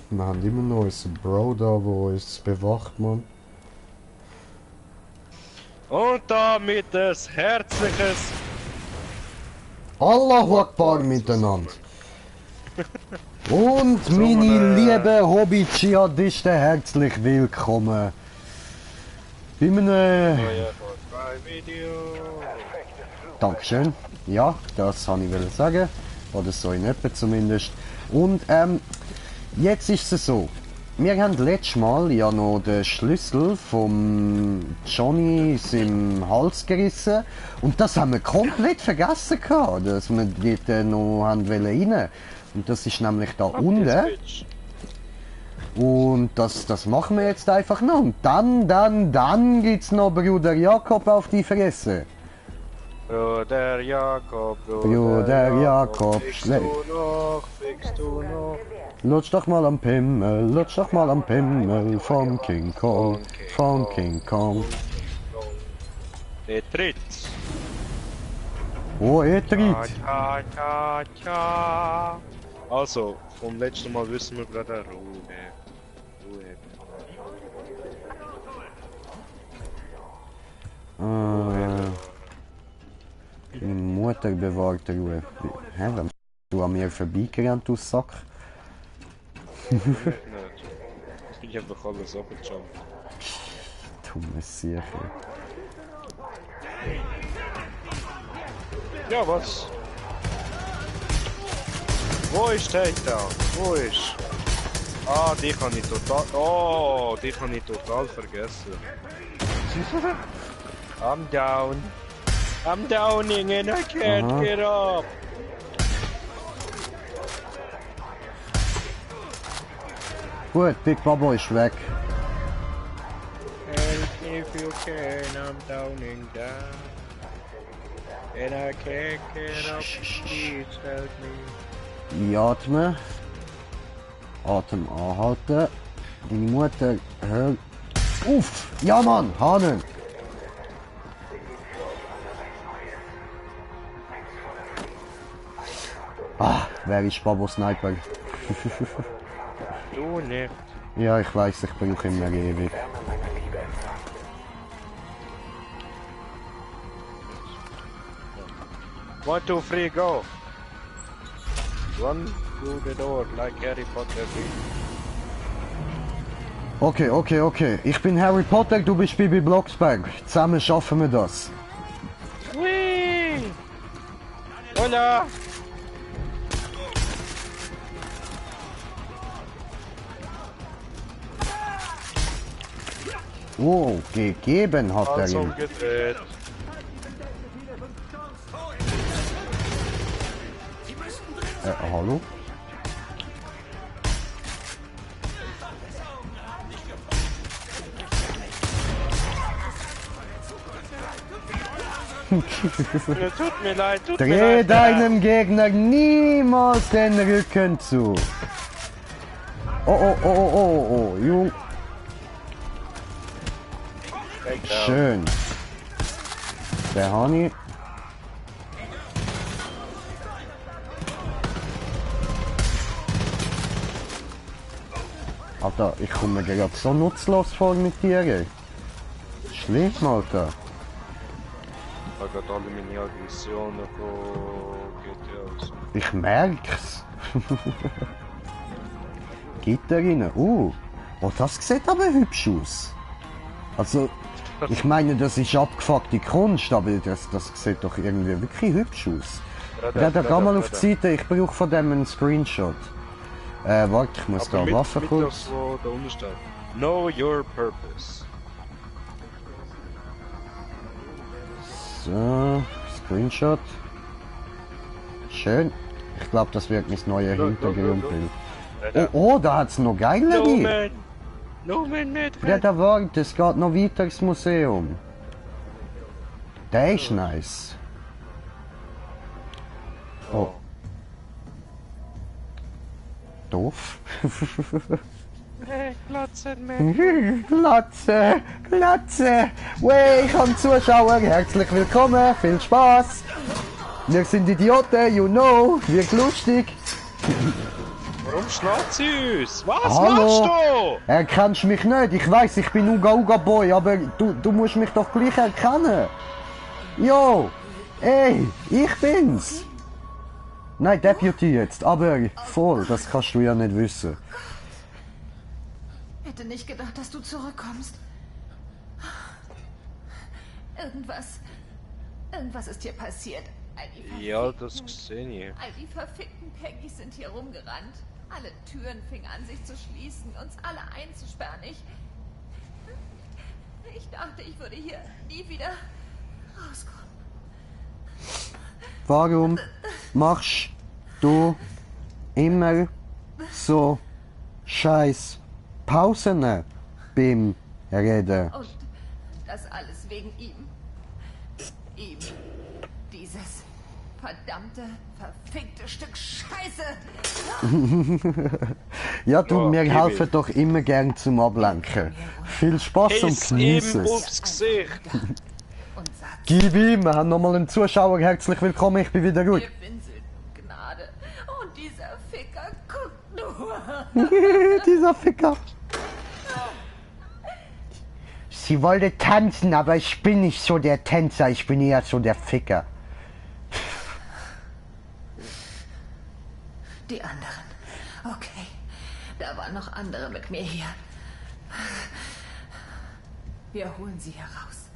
Wir haben immer noch unseren Bro da, der uns bewacht, Mann. Und damit ein herzliches Allahu Akbar miteinander. Und meine lieben Hobby-Dschihadisten, herzlich willkommen bei einem... Video. Dankeschön. Ja, das wollte ich sagen. Oder so in etwa zumindest. Und jetzt ist es so. Wir haben letztes Mal ja noch den Schlüssel vom Johnny in seinem Hals gerissen. Und das haben wir komplett vergessen gehabt, dass wir dort noch haben rein. Und das ist nämlich da unten. Und das machen wir jetzt einfach noch. Und dann gibt's noch Bruder Jakob auf die Fresse. Bruder Jakob, Bruder Jakob, fickst du noch? Lutsch doch mal am Pimmel vom King Kong, vom King Kong. Er tritt. Oh, er tritt. Also, vom letzten Mal wissen wir gerade Ruhe. Meine Mutter bewahrt Ruhe. Hä, wenn du an mir vorbeigerannt, du Sack? Ich bin einfach alles abgejumpt. Dumme Sicher. Ja, was? Wo ist Takedown? Wo ist? Ah, die kann ich total... Oh, die kann ich total vergessen. I'm down. I'm downing and I can't get up. Gut, Big Babo ist weg. Help me if you can, I'm downing down. And I can't get up, please help me. Einatmen. Atem anhalten. Deine Mutter hört... Uff! Ja Mann! Hahnen! Ah, wer ist Babo Sniper? Du nicht. Ja, ich weiß, ich brauche immer ewig. One, two, three, go. Run through the door like Harry Potter. Okay. Ich bin Harry Potter, du bist Bibi Blocksberg. Zusammen schaffen wir das. Whee! Hola! Oh, gegeben hat er Also ihn. gedreht. Hallo? Tut mir leid, Dreh deinem Gegner niemals den Rücken zu. Oh, Jung. Schön. Der Hani. Alter, ich komme mir gerade so nutzlos vor mit dir. Schlimm, Alter. Ich habe gerade alle meine Aggressionen von GTA. Ich merk's. Gitterine. Oh, das sieht aber hübsch aus. Also, ich meine, das ist abgefuckte Kunst, aber das sieht doch irgendwie wirklich hübsch aus. Ja, da geh mal auf die Seite, ich brauche von dem einen Screenshot. Warte, ich muss da Waffe kurz. Das, wo da unten steht. Know your purpose. So, Screenshot. Schön. Ich glaube, das wird mein neues Hintergrundbild. Oh, da hat's noch geilere. No man, Ja, da warte, es geht noch weiter ins Museum. Der ist nice. Oh. Doof. Glatze. Welcome Zuschauer, herzlich willkommen, viel Spaß. Wir sind Idioten, you know, wird lustig. Warum schlägt sie uns? Was Hallo? machst du? Erkennst mich nicht? Ich weiß, ich bin Uga Uga Boy, aber du musst mich doch gleich erkennen. Jo, ey, ich bin's. Nein, Deputy jetzt, aber voll, das kannst du ja nicht wissen. Hätte nicht gedacht, dass du zurückkommst. Irgendwas ist hier passiert. All die Ja, das gesehen ich. All die verfickten Peggys sind hier rumgerannt. Alle Türen fingen an, sich zu schließen, uns alle einzusperren. Ich dachte, ich würde hier nie wieder rauskommen. Warum machst du immer so scheiß Pausen beim Reden? Und das alles wegen ihm. Ihm. Dieses verdammte, verfickte Stück Scheiße. Ja, du, Ja, wir gib helfen ihm. doch immer gern zum Ablenken. Viel Spaß und Hiss ihm genieß es. aufs Gesicht. Und sagt, Gib ihm, wir haben nochmal einen Zuschauer, herzlich willkommen, ich bin wieder gut. wir winseln Gnade. Und dieser Ficker guckt nur. Dieser Ficker. Sie wollte tanzen, aber ich bin nicht so der Tänzer, ich bin eher so der Ficker. Die anderen. Okay. Da waren noch andere mit mir hier. Wir holen sie heraus.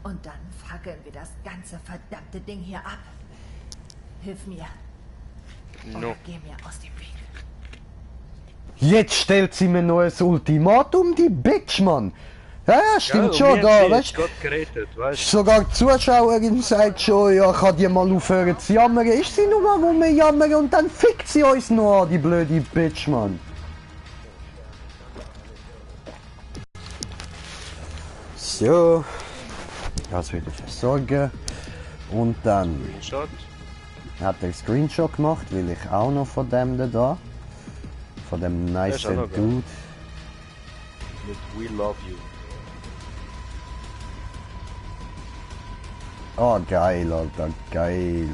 Und dann fackeln wir das ganze verdammte Ding hier ab. Hilf mir. Oder No. geh mir aus dem Weg. Jetzt stellt sie mir noch ein Ultimatum, die Bitch, Mann. Ja, stimmt Ja, schon, und da, wir weißt Gott gerettet, weißt sogar die Zuschauerin sagt schon, ja, kann die mal aufhören zu jammern. Ist sie nur mal, wo wir jammern und dann fickt sie uns noch an, die blöde Bitch, Mann. So. Das wieder versorgen. Und dann du? Shot. hat er einen Screenshot gemacht, will ich auch noch von dem da. Von dem nice ist auch noch geil. Dude. Mit We Love You. Oh, geil, Alter, geil.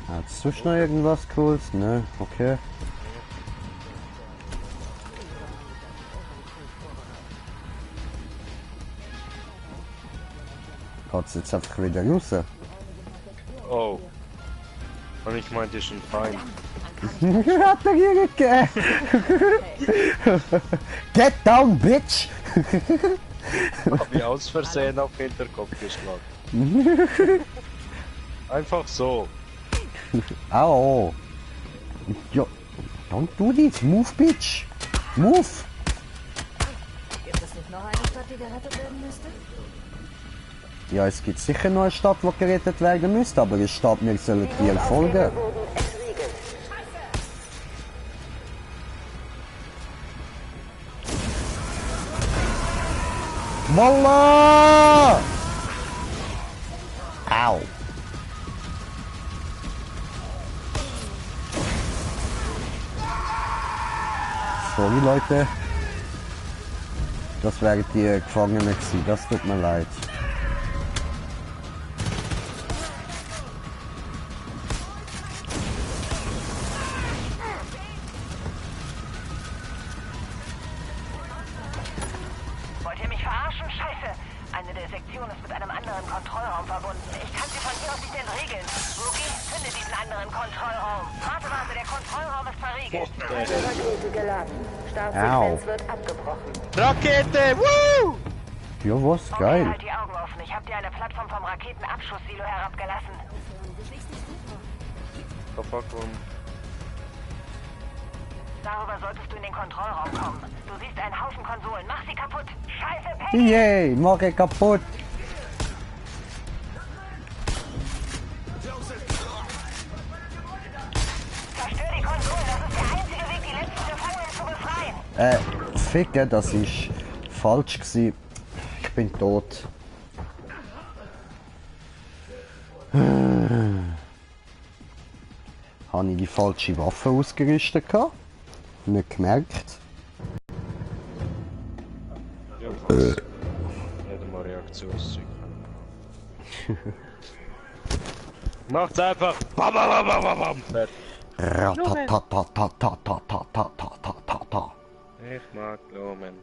Hast du noch irgendwas Cooles? Ne, okay. Geht's jetzt einfach wieder raus? Oh. Und ich meinte schon fein. Hat er hier gegeben? Get down, bitch! Hab ich aus Versehen auf den Hinterkopf geschlagen. Einfach so. Au! Jo, don't do this, move, bitch! Move! Gibt es nicht noch eine Stadt, die gerettet werden müsste? Ja, es gibt sicher noch eine Stadt, die gerettet werden müsste, aber es steht, wir sollen dir folgen. Voila! Au! Sorry, Leute. Das wären die Gefangenen gewesen, das tut mir leid. Wollt ihr mich verarschen? Scheiße! Eine der Sektionen ist mit einem anderen Kontrollraum verbunden. Ich kann sie von hier aus nicht entriegeln. Rookie, finde diesen anderen Kontrollraum. Warte, der Kontrollraum ist verriegelt. Rakete geladen. Au. Startsequenz wird abgebrochen. Rakete! Woo! Ja, was? Okay, Geil. halt die Augen offen. Ich habe dir eine Plattform vom Raketenabschusssilo herabgelassen. Verpackung. Darüber solltest du in den Kontrollraum kommen. Du siehst einen Haufen Konsolen. Mach sie kaputt. Scheiße, Peggy! Yay, mach ich kaputt. Zerstör die Konsolen. Das ist der einzige Weg, die letzten Gefangenen zu befreien. Ficken, das ist falsch gewesen. Ich bin tot. Habe ich die falsche Waffe ausgerüstet gehabt? Nicht gemerkt. Nicht einmal Reaktionszeit. Macht's einfach! Bam, bam, bam, bam, bam. Fertig. Ratatatatatatatatatatata. Ich mag Blumen.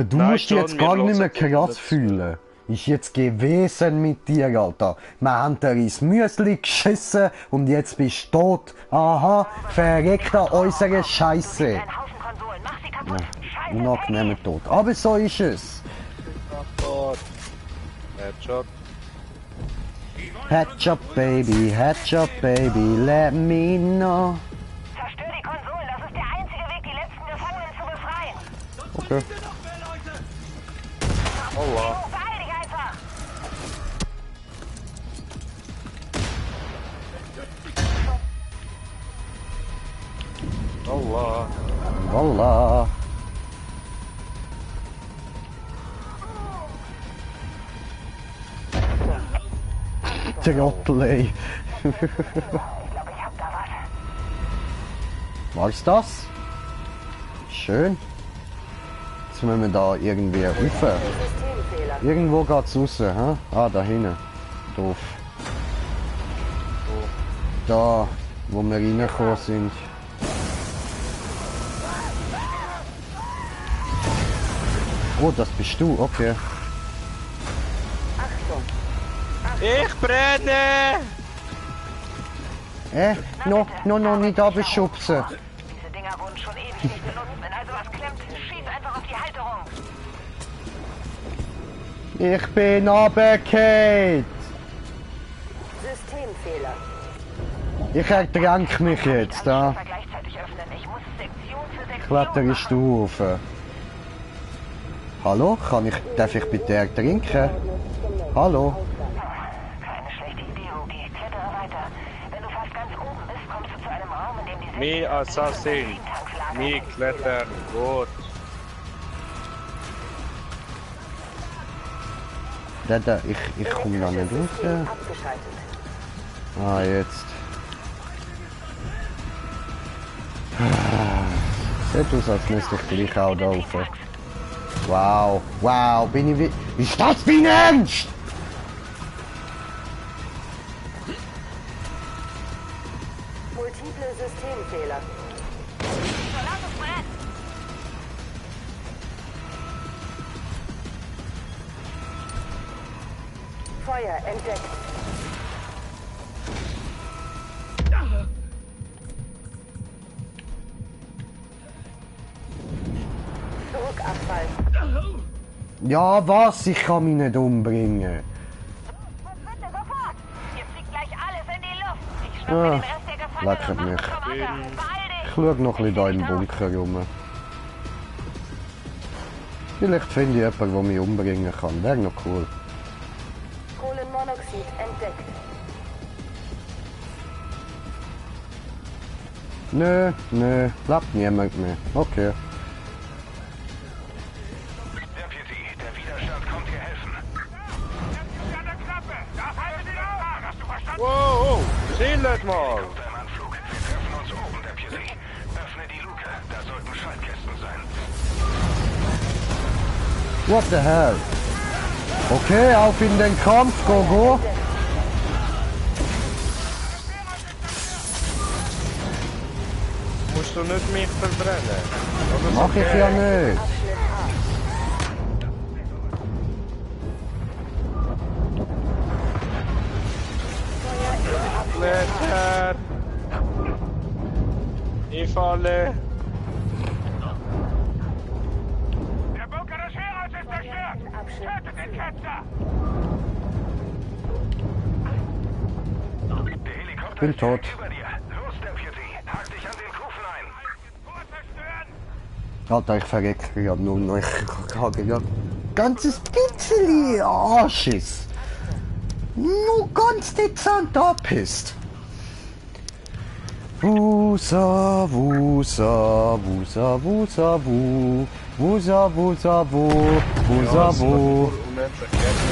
Du Nein, musst dich John, jetzt wir gar nicht mehr hören jetzt krass dazu. fühlen. Ist jetzt gewesen mit dir, Alter. Wir haben dir ins Müsli geschissen und jetzt bist du tot. Aha, verreckt an unserer Scheiße. Ein Haufen Konsolen. Mach sie kaputt. Scheiße, Unangenehmer Tod. Aber so ist es. Headshot. Headshot baby, let me know. Zerstör die Konsolen. Das ist der einzige Weg, die letzten Gefangenen zu befreien. Okay. Allah. Beeil dich einfach. Allah. Voila. Trottel, ey. Ich glaube, ich hab da was. War's das? Schön. Jetzt müssen wir da irgendwie rauf. Systemfehler. Irgendwo geht's raus, hä? Ah, da hinten. Doof. Da, wo wir reingekommen sind. Oh, das bist du, okay. Achtung. Ich brenne! No, nicht abschubsen. Diese Dinger wurden schon ewig nicht benutzt. Wenn also was klemmt, schieß einfach auf die Halterung. Ich bin runtergefallen. Systemfehler. Ich ertränke mich jetzt, da. Anschlüsse gleichzeitig öffnen. Ich muss Sektion für Sektion Klettere machen. Stufen. Hallo, darf ich bitte ertrinken? Hallo? Keine schlechte Idee, Hugi. Klettere weiter. Wenn du fast ganz oben bist, kommst du zu einem Raum, in dem die Mi Assassin. Mi Kletter. Gut. Da, ich komme da nicht raus. Abgeschaltet. Ah, jetzt. Sieht aus, als müsste ich gleich auch da rauf. Wow, bin ich wie... Ist das dein Ernst? Multiple Systemfehler. Lass es brennen. Feuer entdeckt. Druckabfall. Ja, was? Ich kann mich nicht umbringen. Bitte, sofort. Hier fliegt gleich alles in die Luft. Ich schnapp Ah, mir den Rest der Gefangenen lecker und mach mich. zum Acker. Beeil dich. Ich schaue noch ein bisschen da im Bunker rum. Vielleicht finde ich jemanden, der mich umbringen kann. Wäre noch cool. Kohlenmonoxid entdeckt. Nö, lebt niemand mehr. Okay. Deputy, der Widerstand kommt hier helfen. Wow, chillet mal! Kommt ein Anflug. Wir treffen uns oben, Deputy. Öffne die Luke. Da sollten Schaltkästen sein. What the hell? Okay, auf in den Kampf, go! Musst du nicht mich verbrennen? Oder so? Mach ich ja nicht. Kletter! Ich falle! Der Bunker des Herolds ist zerstört! Tötet den Ketzer! Der Helikopter Bin ist tot. direkt über dir. Los, Deputy. Hak dich an den Kufen ein. Zerstören! Alter, ich verrecke ja nur noch. Ich habe ja ganzes bisschen Arsches. Nur ganz dezent abpisst. Wusa, wusa, wusa, wusa, wu. Wusa, wusa, wu. Wusa, wu. Unendlich gerne.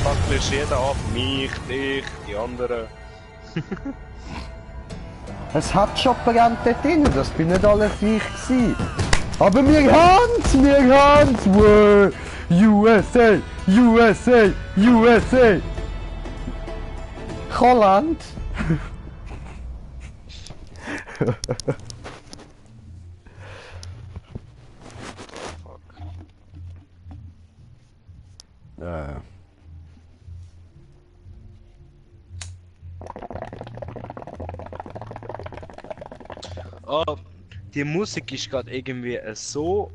Fuck, jeder ab. Mich, dich, die anderen. Es hat schon brennt dort drin, das bin nicht alle ich gewesen. Aber wir haben's! Wow. USA! USA! USA! Holland! Oh, die Musik ist gerade irgendwie so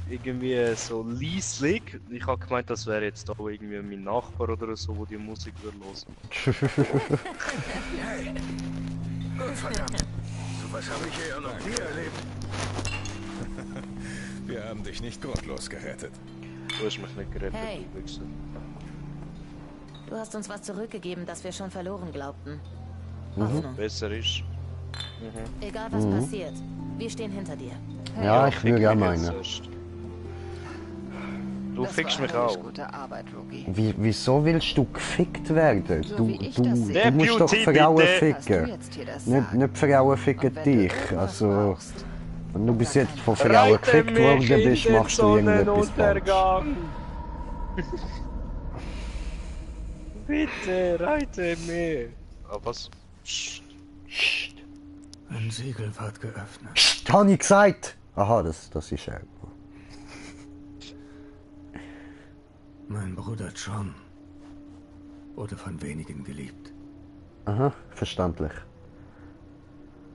leislich. Ich habe gemeint, das wäre jetzt da irgendwie mein Nachbar oder so, wo die Musik würde hören. Hey! Oh, verdammt! Sowas habe ich hier ja noch nie erlebt. Wir haben dich nicht grundlos gerettet. Du hast mich nicht gerettet, Hey. du Wichser. Du hast uns was zurückgegeben, das wir schon verloren glaubten. Mhm. Hoffnung. Besser ist. Egal was passiert, wir stehen hinter dir. Ja, ich fick würde ja mich meinen. jetzt erst. Du Das fickst war mich herrlich auch. gute Arbeit, Rookie. Wieso willst du gefickt werden? So Du, wie ich du, das sehe. du musst doch Deputy, Frauen bitte. Hast du ficken. jetzt hier das Nicht, Sagen? nicht Frauen ficken Und wenn du dich. irgendwas Also, brauchst, wenn du bis jetzt von Frauen Reite gefickt mich worden in bist, den machst du irgendetwas falsch. Sonnenuntergang. Bitte, reite mich. Ah, was? Psst. Psst, Ein Siegel wird geöffnet. psst, hab ich gesagt! Aha, das ist er. Mein Bruder John wurde von wenigen geliebt, Aha, verständlich.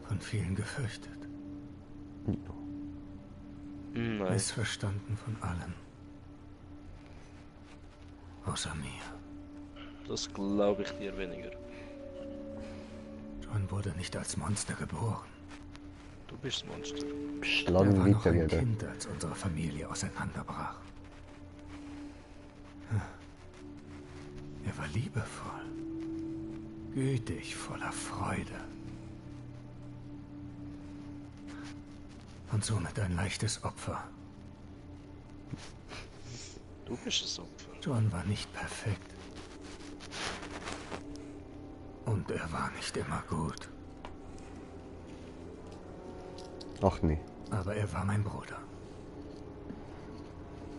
von vielen gefürchtet, Nein. missverstanden von allen. Außer mir. Das glaube ich dir weniger. John wurde nicht als Monster geboren. Du bist ein Monster. Psst, Er lass ihn war noch ein weiterreden. Kind, als unsere Familie auseinanderbrach. Er war liebevoll, gütig, voller Freude. Und somit ein leichtes Opfer. Du bist das Opfer. John war nicht perfekt. Und er war nicht immer gut. Ach nee. Aber er war mein Bruder.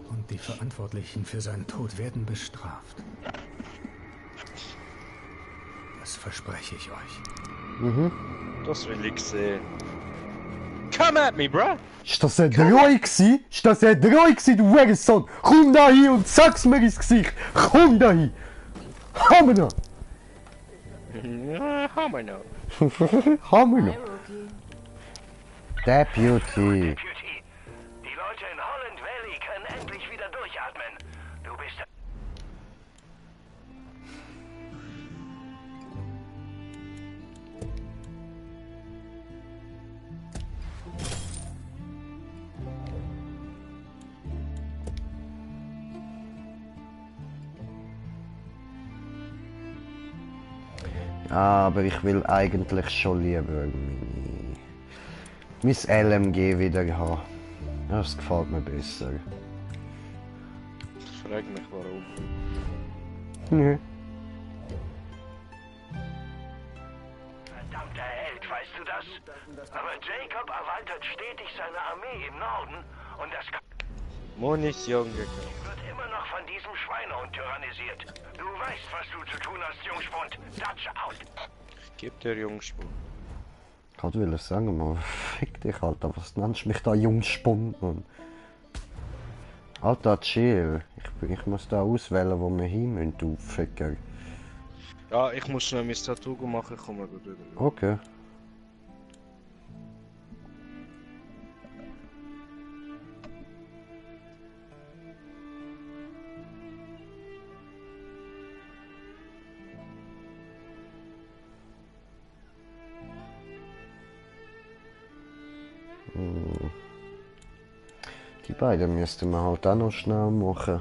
Und die Verantwortlichen für seinen Tod werden bestraft. Das verspreche ich euch. Das will ich sehen. Come at me, bruh! Ist das ein Drei gsi? Ist das ein Drei gsi, du Hurensohn? Komm da hin und sag's mir ins Gesicht! Komm da hin! Hammer noch! Ja, hammer noch. Hammer noch! Hi, Rookie. Deputy! Deputy, die Leute in Holland Valley können endlich wieder durchatmen. Du bist... Aber ich will eigentlich schon lieber mein LMG wieder haben. Das gefällt mir besser. Ich frage mich warum. Nö. Verdammter Held, weißt du das? Aber Jacob erweitert stetig seine Armee im Norden und das Munition gekauft. wird immer noch von diesem Schweinehund tyrannisiert. Du weißt, was du zu tun hast, Jungspund. Touch out. Ich geb dir Jungspur. Ich wollte sagen, man, fick dich, Alter. Was nennst du mich da Jungspund, Mann? Alter, chill. Ich muss da auswählen, wo wir hin müssen, du Ficker. Ja, ich muss schnell mein Tattoo machen, ich komme gut wieder. Okay. Die beiden müssten wir halt auch noch schnell machen.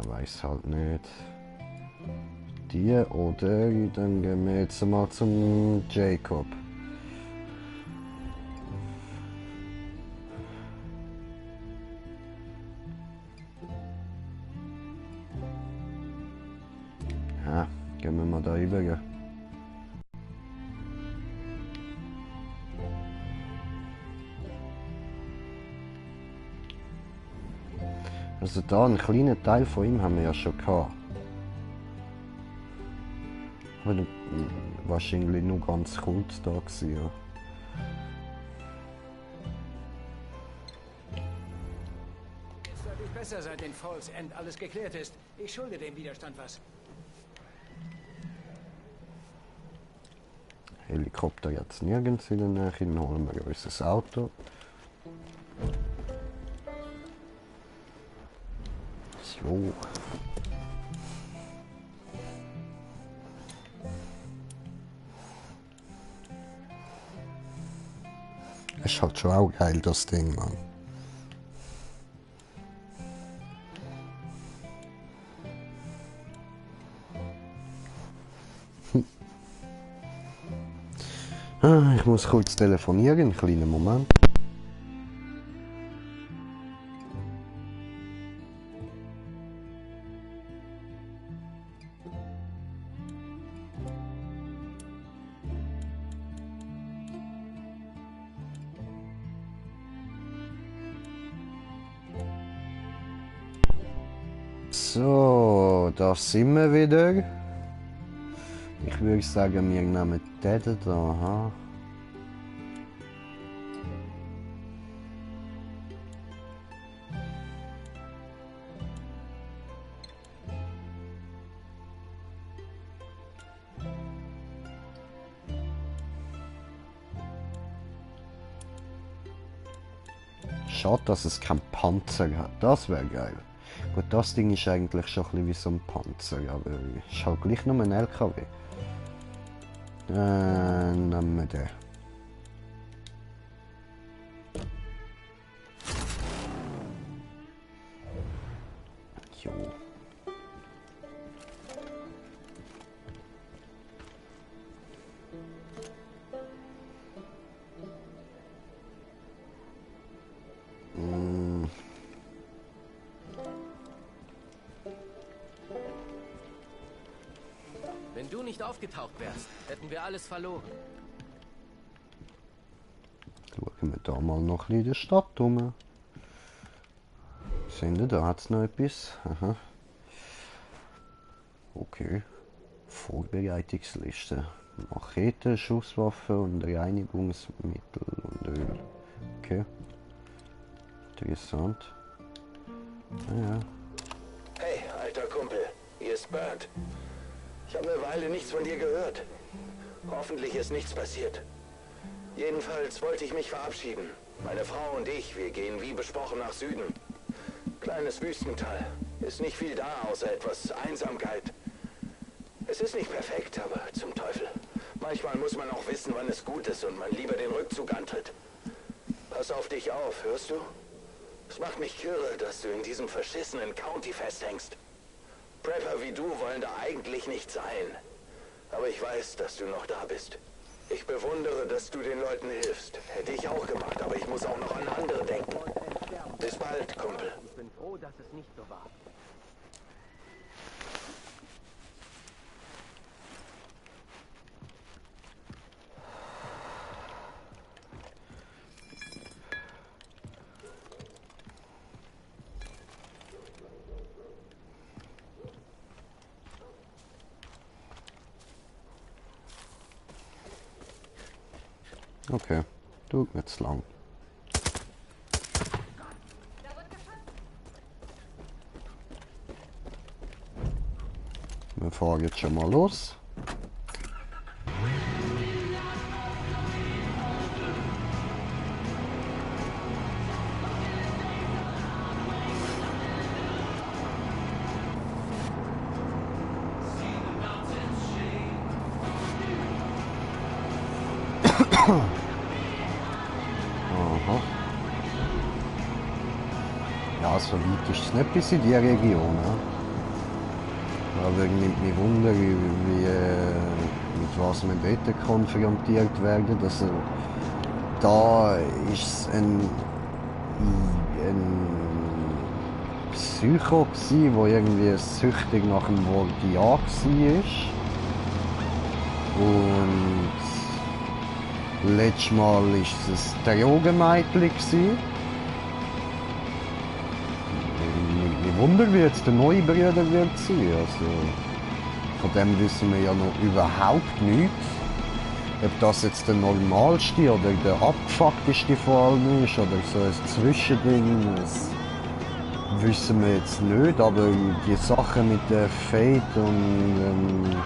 Weiß halt nicht. Die oder dann gehen wir jetzt mal zum Jacob. Gehen wir mal da rüber. Also da einen kleinen Teil von ihm haben wir ja schon gehabt. Aber wahrscheinlich nur ganz kurz da gewesen, ja. Jetzt sollte ich besser, seit in Falls End alles geklärt ist. Ich schulde dem Widerstand was. Helikopter jetzt nirgends in der Nähe, dann holen wir unser Auto. So. Ist halt schon auch geil, das Ding, Mann. Ich muss kurz telefonieren, einen kleinen Moment. So, da sind wir wieder. Ich würde sagen, wir nehmen den da. Ha? Schade, dass es keinen Panzer hat. Das wäre geil. Gut, das Ding ist eigentlich schon ein bisschen wie so ein Panzer, aber ist halt gleich nur ein LKW. Nehmen wir den. Jo. Wenn du nicht aufgetaucht wärst, hätten wir alles verloren. Schauen wir da mal noch ein bisschen in der Stadt rum. Sehen wir, da hat es noch etwas. Aha. Okay. Vorbereitungsliste. Machete, Schusswaffe und Reinigungsmittel und Öl. Okay. Interessant. Ja. Hey, alter Kumpel, hier ist Bert. Ich habe eine Weile nichts von dir gehört. Hoffentlich ist nichts passiert. Jedenfalls wollte ich mich verabschieden. Meine Frau und ich, wir gehen wie besprochen nach Süden. Kleines Wüstental. Ist nicht viel da, außer etwas Einsamkeit. Es ist nicht perfekt, aber zum Teufel. Manchmal muss man auch wissen, wann es gut ist und man lieber den Rückzug antritt. Pass auf dich auf, hörst du? Es macht mich kirre, dass du in diesem verschissenen County festhängst. Prepper wie du wollen da eigentlich nicht sein. Aber ich weiß, dass du noch da bist. Ich bewundere, dass du den Leuten hilfst. Hätte ich auch gemacht, aber ich muss auch noch an andere denken. Bis bald, Kumpel. Ich bin froh, dass es nicht so war. Okay, tut mir jetzt lang. Wir fahren jetzt schon mal los. Aha. Ja, so weit ist es nicht bis in die Region. Ja. Aber nimmt mich Wunder, mit was wir dort konfrontiert werden. Also, da ist es ein Psycho gsi, der irgendwie süchtig nach dem Wort Ja war. Und letztes Mal war es der Drogenmädchen. Ich wundere, wie jetzt der neue Bruder wird sein. Also, von dem wissen wir ja noch überhaupt nichts. Ob das jetzt der normalste oder der abgefuckteste von allen ist oder so ein Zwischending, das wissen wir jetzt nicht. Aber die Sache mit der Fate und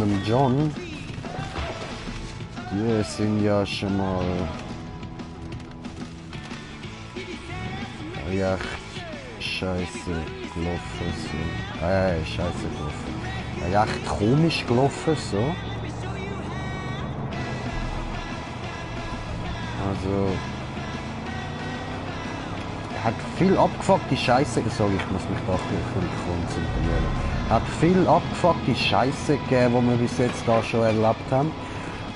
dem John, die sind ja schon mal recht scheiße gelaufen. So. Scheiße gelaufen. Recht komisch gelaufen, so. Also, hat viel abgefuckte Scheiße, sorry, ich muss mich da ein bisschen konzentrieren. Hat viel abgefuckte Scheiße gegeben, die wir bis jetzt da schon erlebt haben.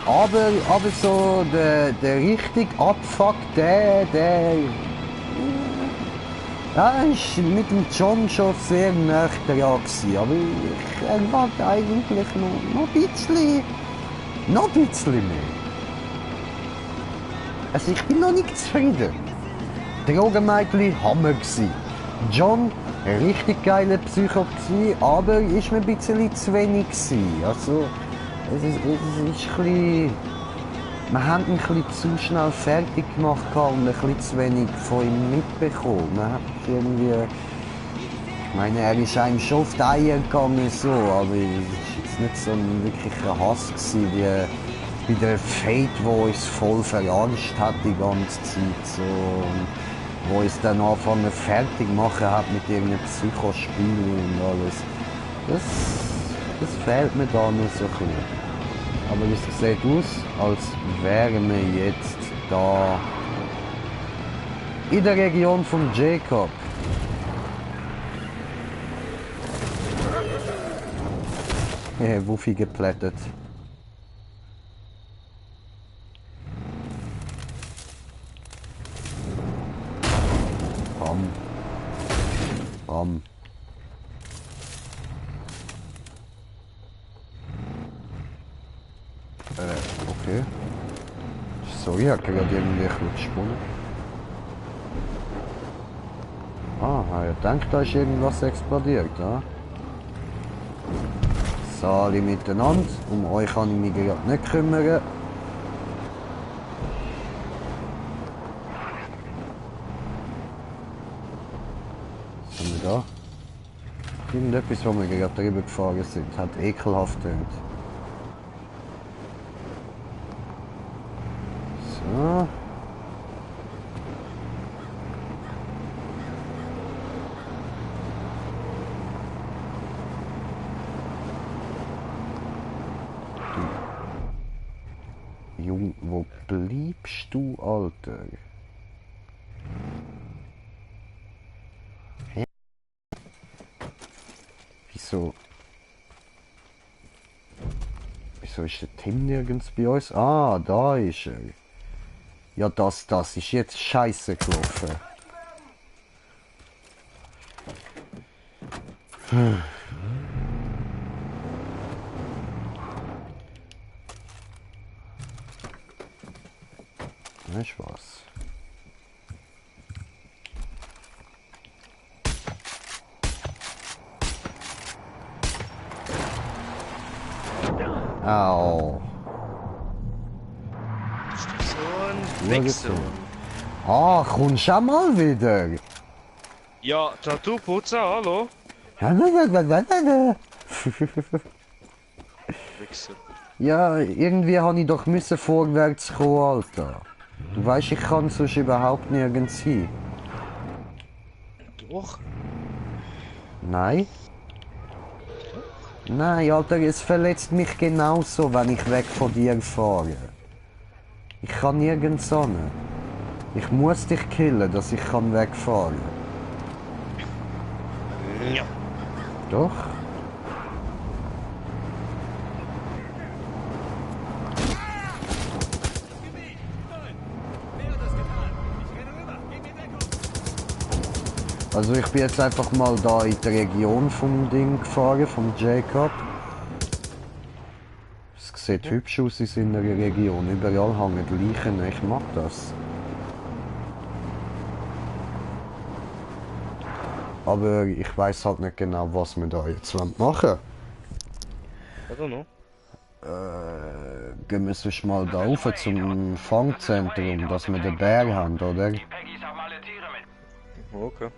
Aber so der richtig Abfuck, der ist mit dem John schon sehr nah dran gewesen. Aber ich erwarte eigentlich noch ein bisschen mehr. Also ich bin noch nicht zufrieden. Drogenmädchen Hammer gsi. John, richtig geiler Psycho gsi, aber ist mir ein bisschen zu wenig gsi. Also es ist ein bisschen, wir haben ihn ein bisschen zu schnell fertig gemacht und ein bisschen zu wenig von ihm mitbekommen. Man hat irgendwie, ich meine, er ist einem schon auf die Eier gegangen so, aber es ist jetzt nicht so ein wirklicher Hass gsi wie der Fate, der uns voll verarscht hat die ganze Zeit. So. Wo uns dann anfangen fertig machen hat mit irgendeinem Psychospiel und alles. Das fehlt mir da noch so ein bisschen. Aber es sieht aus, als wären wir jetzt da in der Region von Jacob. Wuffi geplättet. Bam. Okay. Sorry, ich habe gerade irgendwie ein bisschen gesponnen. Ich denke, da ist irgendwas explodiert, ja? So, alle miteinander. Um euch kann ich mich gerade nicht kümmern. Was haben wir da? Irgendetwas, wo wir gerade drüber gefahren sind, hat ekelhaft tönt. So. Jung, wo bleibst du, Alter? Hä? Wieso ist der Tim nirgends bei uns? Ah, da ist er. Ja, das ist jetzt scheiße gelaufen. Weißt du was? Au. So ein Wichser. Ah, kommst du auch mal wieder? Ja, Tattoo-Putzer, hallo? Wichser. Ja, irgendwie habe ich doch müssen vorwärts kommen, Alter. Du weißt, ich kann sonst überhaupt nirgends hin. Doch. Nein? Nein, Alter, es verletzt mich genauso, wenn ich weg von dir fahre. Ich kann nirgends hin. Ich muss dich killen, dass ich kann wegfahren. Ja. Doch? Also ich bin jetzt einfach mal da in die Region vom Ding gefahren, vom Jacob. Es sieht hübsch aus in seiner Region, überall hängen Leichen, ich mag das. Aber ich weiß halt nicht genau, was wir da jetzt machen wollen. I don't know. Gehen wir sonst mal da rauf zum Fangzentrum, dass wir den Bär haben, oder? Peggy's haben alle Tiere mit. Okay.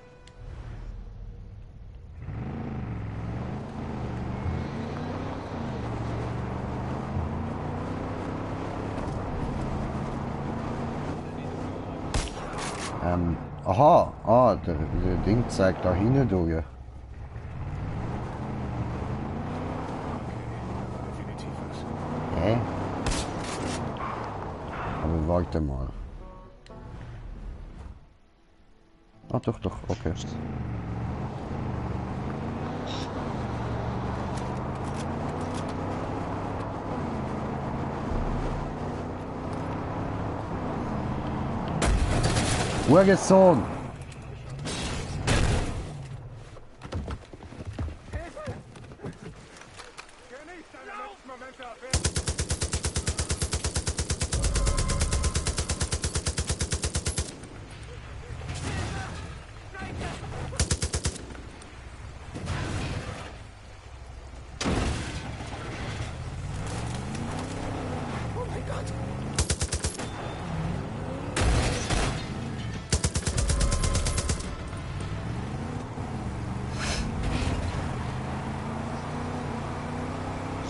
Aha, der Ding zeigt da hinten durch. Definitiv was. Hä? Aber warte mal. Ah, doch, okay. Urgesohn!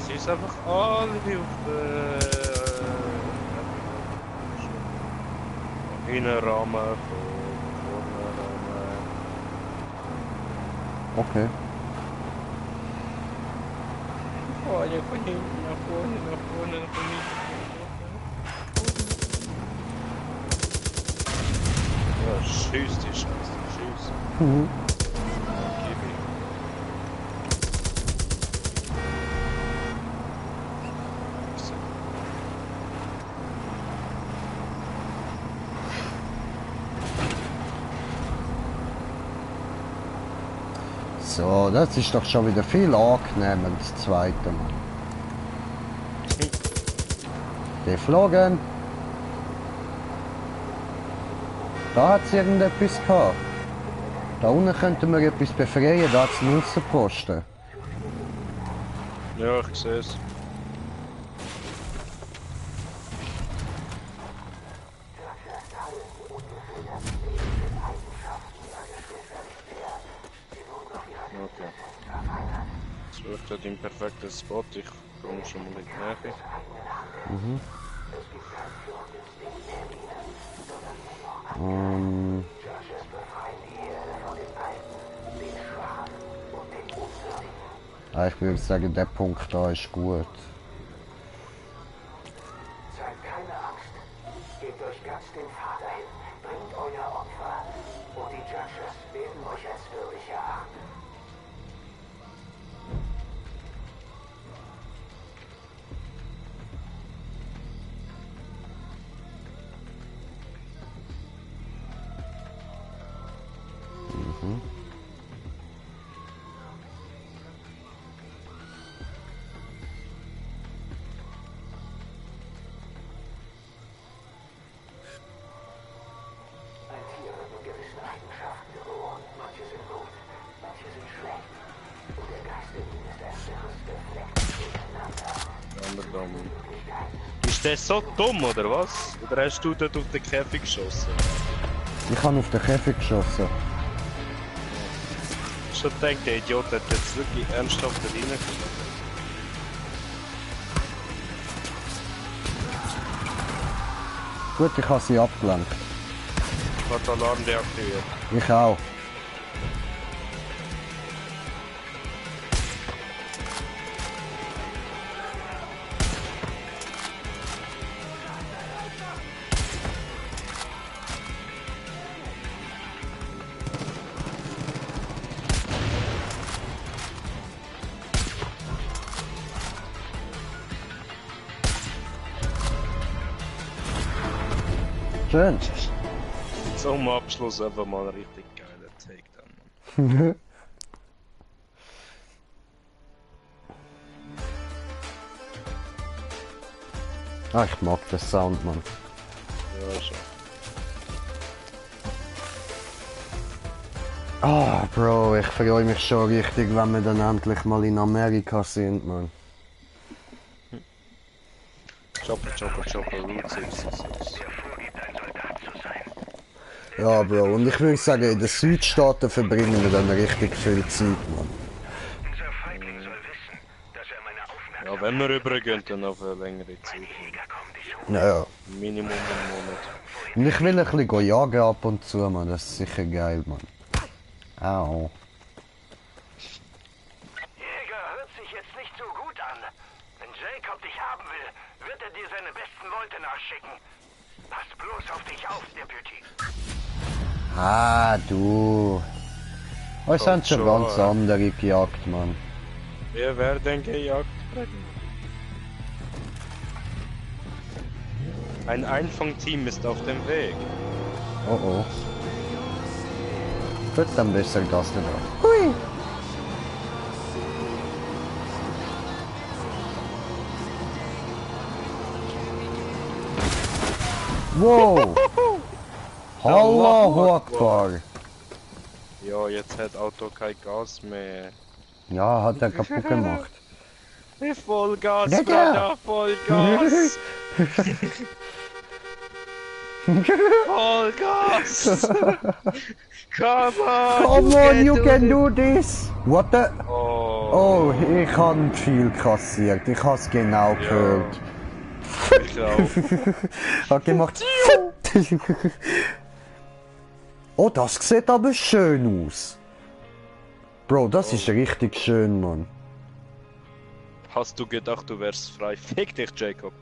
Sie ist einfach alle auf der Innenrahmen, vorne Rahmen. Okay. Vorne, von hinten, nach vorne, nach vorne, nach hinten. Ja, schieß die Scheiße, schieß. Mhm. Gib ihm. So, das ist doch schon wieder viel angenehmer, das zweite Mal. Geflogen. Da hat es irgendetwas gehabt. Da unten könnten wir etwas befreien, da hat es einen Aussenposten. Ja, ich sehe es. Okay. Das wird halt im perfekten Spot. Ich komme schon mal in die Nähe. Ich würde sagen, der Punkt da ist gut. Seid keine Angst. Gebt euch ganz dem Vater hin. Bringt euer Opfer. Und die Judges werden euch als würdig erachten. Ein Tier wird mit gewissen Eigenschaften geboren. Manche sind gut, manche sind schlecht. Und der Geist in ihnen ist ein wirres Geflecht durcheinander. Ist der so dumm oder was? Oder hast du dort auf den Käfig geschossen? Ich habe auf den Käfig geschossen. Schon denkt, der Idiot hat jetzt wirklich ernsthaft da reingeschossen. Gut, ich habe sie abgelenkt. Ich habe den Alarm deaktiviert. Ich auch. Schön. Zum Abschluss einfach mal ein richtig geiler Takedown. Ah, ich mag den Sound, Mann. Ja, schon. Ah, Bro, ich freue mich schon richtig, wenn wir dann endlich mal in Amerika sind, Mann. Chopper, Route 66. Ja, Bro, und ich würde sagen, in den Südstaaten verbringen wir dann richtig viel Zeit, Mann. Ja, wenn wir rübergehen, dann auf eine längere Zeit. Ja. Minimum einen Monat. Und ich will ein bisschen jagen ab und zu, Mann. Das ist sicher geil, Mann. Au. Jäger hört sich jetzt nicht so gut an. Wenn Jacob dich haben will, wird er dir seine besten Leute nachschicken. Pass bloß auf dich auf, Deputy. Ah, du. Uns haben schon ganz andere gejagt, Mann. Wer werden gejagt? Ein Einfangteam ist auf dem Weg. Oh oh. Gut, dann besser das nicht auf. Hui! Wow! Allahu Akbar! Ja, jetzt hat Auto kein Gas mehr. Ja, hat er kaputt gemacht. Vollgas, Ja, ja. Bruder, Vollgas! Vollgas! Come on! Come on, you can do this! What the? Oh, Oh, ich habe viel kassiert. Ich habe es genau gehört. ich auch. Hat gemacht. Oh, das sieht aber schön aus. Bro, das ist richtig schön, Mann. Hast du gedacht, du wärst frei? Fick dich, Jacob.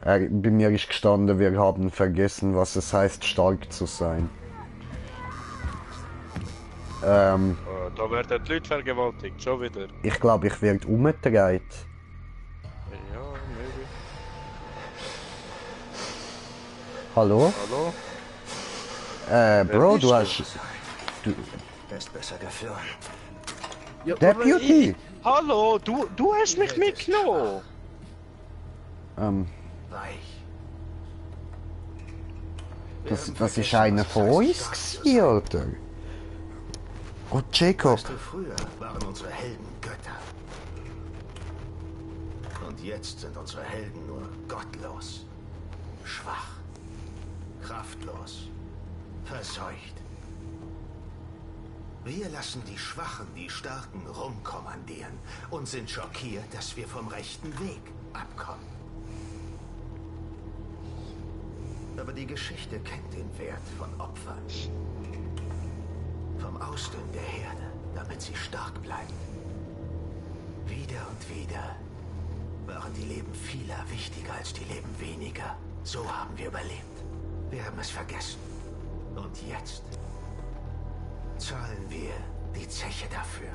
Bei mir ist gestanden, wir haben vergessen, was es heißt, stark zu sein. Da werden die Leute vergewaltigt, schon wieder. Ich glaube, ich werde umgedreht. Ja, maybe. Hallo? Hallo? Bro, du hast... Er ist besser geflohen. Ja, Deputy! Hallo, du hast mich mitgenommen! Weich. Das ist einer von uns gewesen, Alter. Oh, Jacob. Weißt du, früher waren unsere Helden Götter. Und jetzt sind unsere Helden nur gottlos, schwach, kraftlos, verseucht. Wir lassen die Schwachen die Starken rumkommandieren und sind schockiert, dass wir vom rechten Weg abkommen. Aber die Geschichte kennt den Wert von Opfern. Vom Ausdünnen der Herde, damit sie stark bleibt. Wieder und wieder waren die Leben vieler wichtiger als die Leben weniger. So haben wir überlebt. Wir haben es vergessen. Und jetzt zahlen wir die Zeche dafür.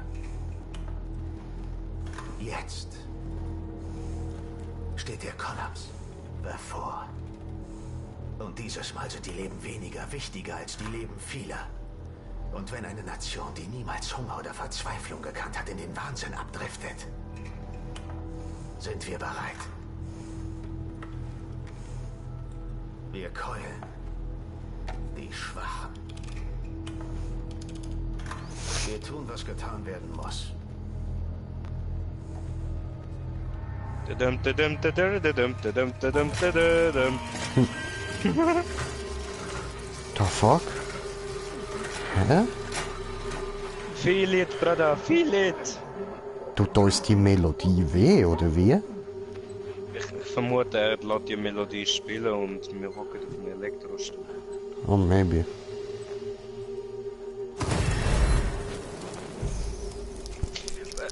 Jetzt steht der Kollaps bevor. Und dieses Mal sind die Leben weniger wichtiger als die Leben vieler. Und wenn eine Nation, die niemals Hunger oder Verzweiflung gekannt hat, in den Wahnsinn abdriftet, sind wir bereit. Wir keulen die Schwachen. Wir tun, was getan werden muss. The fuck? Hä? Feel it, brother, feel it! Tut uns die Melodie weh, oder wie? Ich vermute, er lässt die Melodie spielen und wir hocken auf einem Elektrostuhl. Oh, maybe.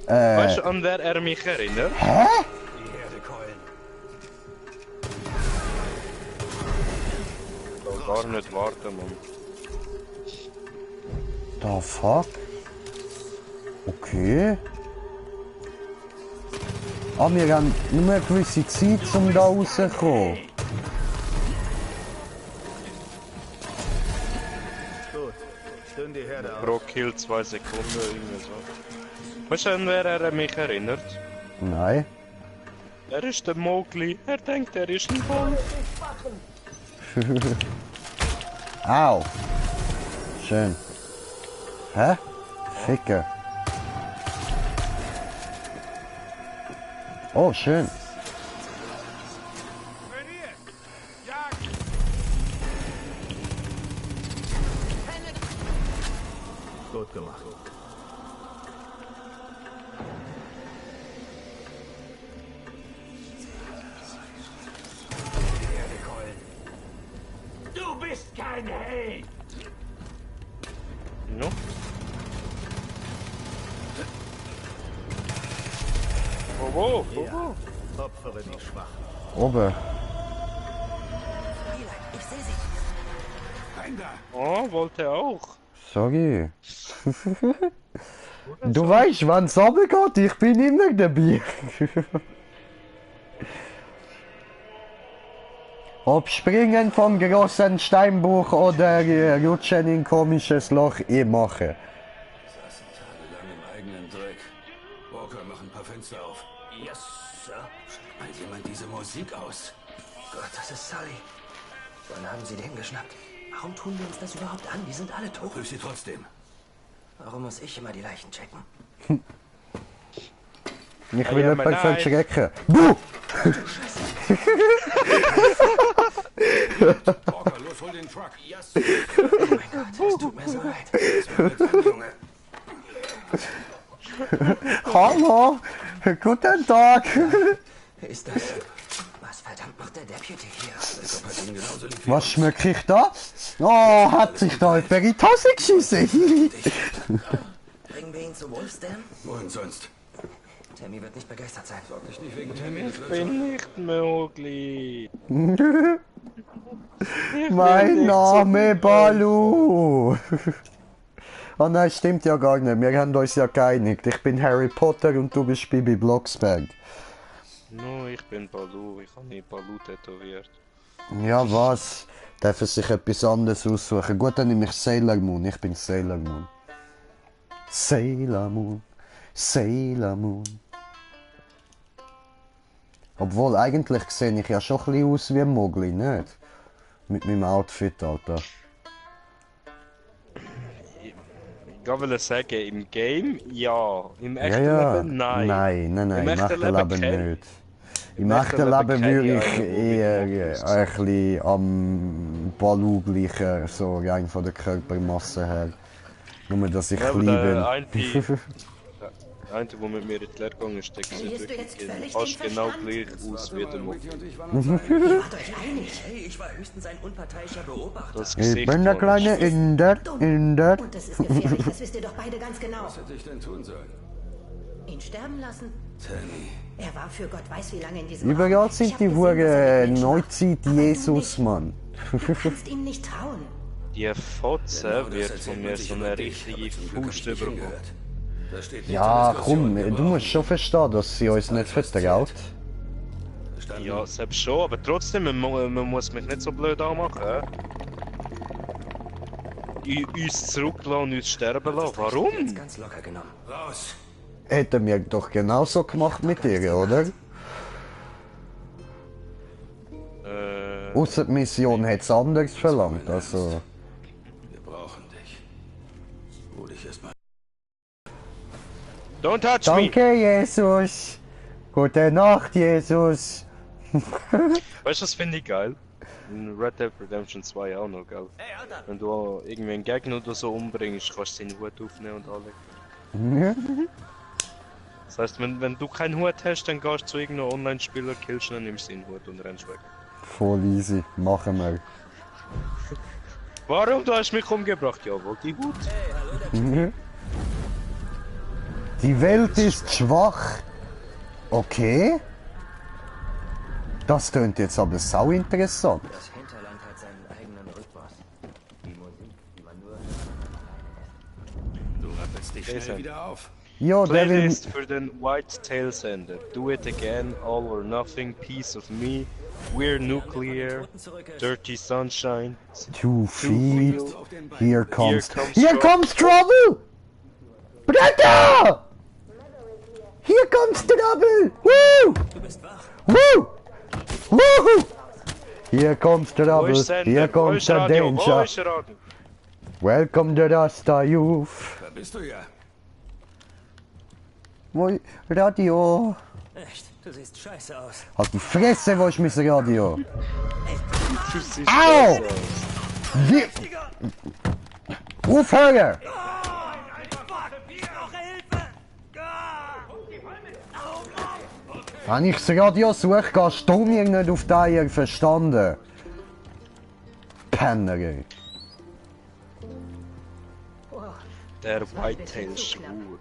Weißt du, an wer er mich erinnert? Hä? Die Herde keulen. Gar nicht warten, Mann. The fuck? Okay. Ah, wir haben nur eine gewisse Zeit, um da rauszukommen. Gut, dünn die Herde auf. Pro Kill 2 Sekunden, irgendwie so. Weißt du, an wer er mich erinnert? Nein. Er ist der Mowgli. Er denkt, er ist ein Wolf. Au. Schön. Hä? Ficker. Oh, schön. Gut gemacht. Du bist kein Held! No? Wo? Opfere die Schwachen. Oben. Ich sehe sie. Oh, wollte auch. Sorry. Du weißt, wann es runtergeht, ich bin immer dabei. Ob springen vom großen Steinbruch oder rutschen in komisches Loch, ich mache. Saßen tagelang im eigenen Dreck. Walker, mach ein paar Fenster auf. Yes, Sir. Schalt mal jemand diese Musik aus. Gott, das ist Sully. Wann haben Sie den geschnappt? Warum tun wir uns das überhaupt an? Die sind alle tot. Prüf sie trotzdem. Warum muss ich immer die Leichen checken? Ich will ja, jemanden nein. verschrecken. Du! Walker, los, hol den Truck. Yes. Oh mein Gott, es tut mir so leid. Das wird dran, Junge. Hallo! Guten Tag! Wer ist das? Was verdammt macht der Deputy hier? Als ob er ihnen genauso liegt wie Was uns. schmecke ich da? Oh, hat sich da jemand in die Tasse geschissen? Bringen wir ihn zu Wolfsdam? Wohin sonst? Tammy wird nicht begeistert sein. Sorg dich nicht wegen Tammy. das Ich wird schon. bin nicht Mowgli. Mein Name Balu! Oh nein, stimmt ja gar nicht. Wir haben uns ja geeinigt. Ich bin Harry Potter und du bist Bibi Blocksberg. No, ich bin Balu. Ich habe nicht Balu tätowiert. Ja, was? Dürfen sich etwas anderes aussuchen. Gut, dann nehme ich Sailor Moon. Ich bin Sailor Moon. Sailor Moon. Sailor Moon. Obwohl, eigentlich sehe ich ja schon ein bisschen aus wie ein Mowgli, nicht? Mit meinem Outfit, Alter. Ich wollte sagen, im Game ja. Im Ja, echten ja. Leben nein. Nein, Im im echten echten Leben Leben kein- nicht. Im Im echten echten Leben Leben kenne würde ich ich einen, eher wo wie ein bisschen am Balu gleichen, so rein von der Körpermasse her. Nur, dass ich Ja, aber klein der bin. eine, der mit mir in die Lehre gegangen ist, der sieht Verlierst du jetzt wirklich völlig fast den genau Verstand? gleich aus wie der Mowgli. Ricky und ich waren uns einig. Ihr wart euch einig. Hey, ich war höchstens ein unparteiischer Beobachter. Das Ich Gesicht bin der von- kleine Inder. Inder. Und das ist gefährlich, das wisst ihr doch beide ganz genau. Was hätte ich denn tun sollen? Ihn sterben lassen? Tammy. Er war für Gott weiß wie lange in diesem Überall Raum. Ich sind hab die gesehen, was er Hure mit Menschen macht. Neuzeit Aber du Jesus, nicht. Mann. Du kannst ihm nicht trauen. Die Fotze Genau, das wird erzählt von man mir sich so über eine dich, richtige aber zum Glück hab ich Faust nicht bekommen. hingehört. Da steht nicht Ja, zur Diskussion, komm, wir du brauchen musst schon verstehen, dass sie uns nicht vertraut. Verstanden? Ja, selbst schon, aber trotzdem, man muss mich nicht so blöd anmachen. Uns zurücklassen und uns sterben lassen. Jetzt Warum? ganz locker genommen. Raus! Hätten wir doch genauso gemacht mit ihr, oder? Ausser die Mission hätte es anders verlangt, also... Wir brauchen dich. Ruh dich erstmal. Don't touch me! Danke, Jesus! Gute Nacht, Jesus! Weißt du, das finde ich geil? In Red Dead Redemption 2 auch noch, gell? Hey, Alter! Wenn du irgendwie einen Gegner oder so umbringst, kannst du seinen Hut aufnehmen und alle. Das heißt, wenn du keinen Hut hast, dann gehst du zu irgendeinem Online-Spieler, killst ihn, nimmst seinen Hut und rennst weg. Voll easy, machen wir. Warum? Du hast mich umgebracht? Jawohl, die Hut. Die Welt ist schwach. Okay. Das tönt jetzt aber sau interessant. Das Hinterland hat seinen eigenen Rhythmus. Die Musik, die man nur... Du rappelst dich Jason. schnell wieder auf. Ja, der will... Playlist für den Whitetail Sender. Do it again, all or nothing, piece of me, we're nuclear, dirty sunshine. 2 feet. Here comes comes trouble! Bretter! Here comes trouble! Woo! Woo! Woo! Here comes trouble. Here comes the danger. Welcome to Rasta Youth. Da bist du ja. Wo Radio? Echt? Du siehst scheiße aus. Halt die Fresse, wo ist mein Radio? Tschüss, Au! Wie... Aufhören! Wenn ich das Radio suche, gehst du mir nicht auf die Eier, verstanden? Penner, ey. Der Whitetail schwur.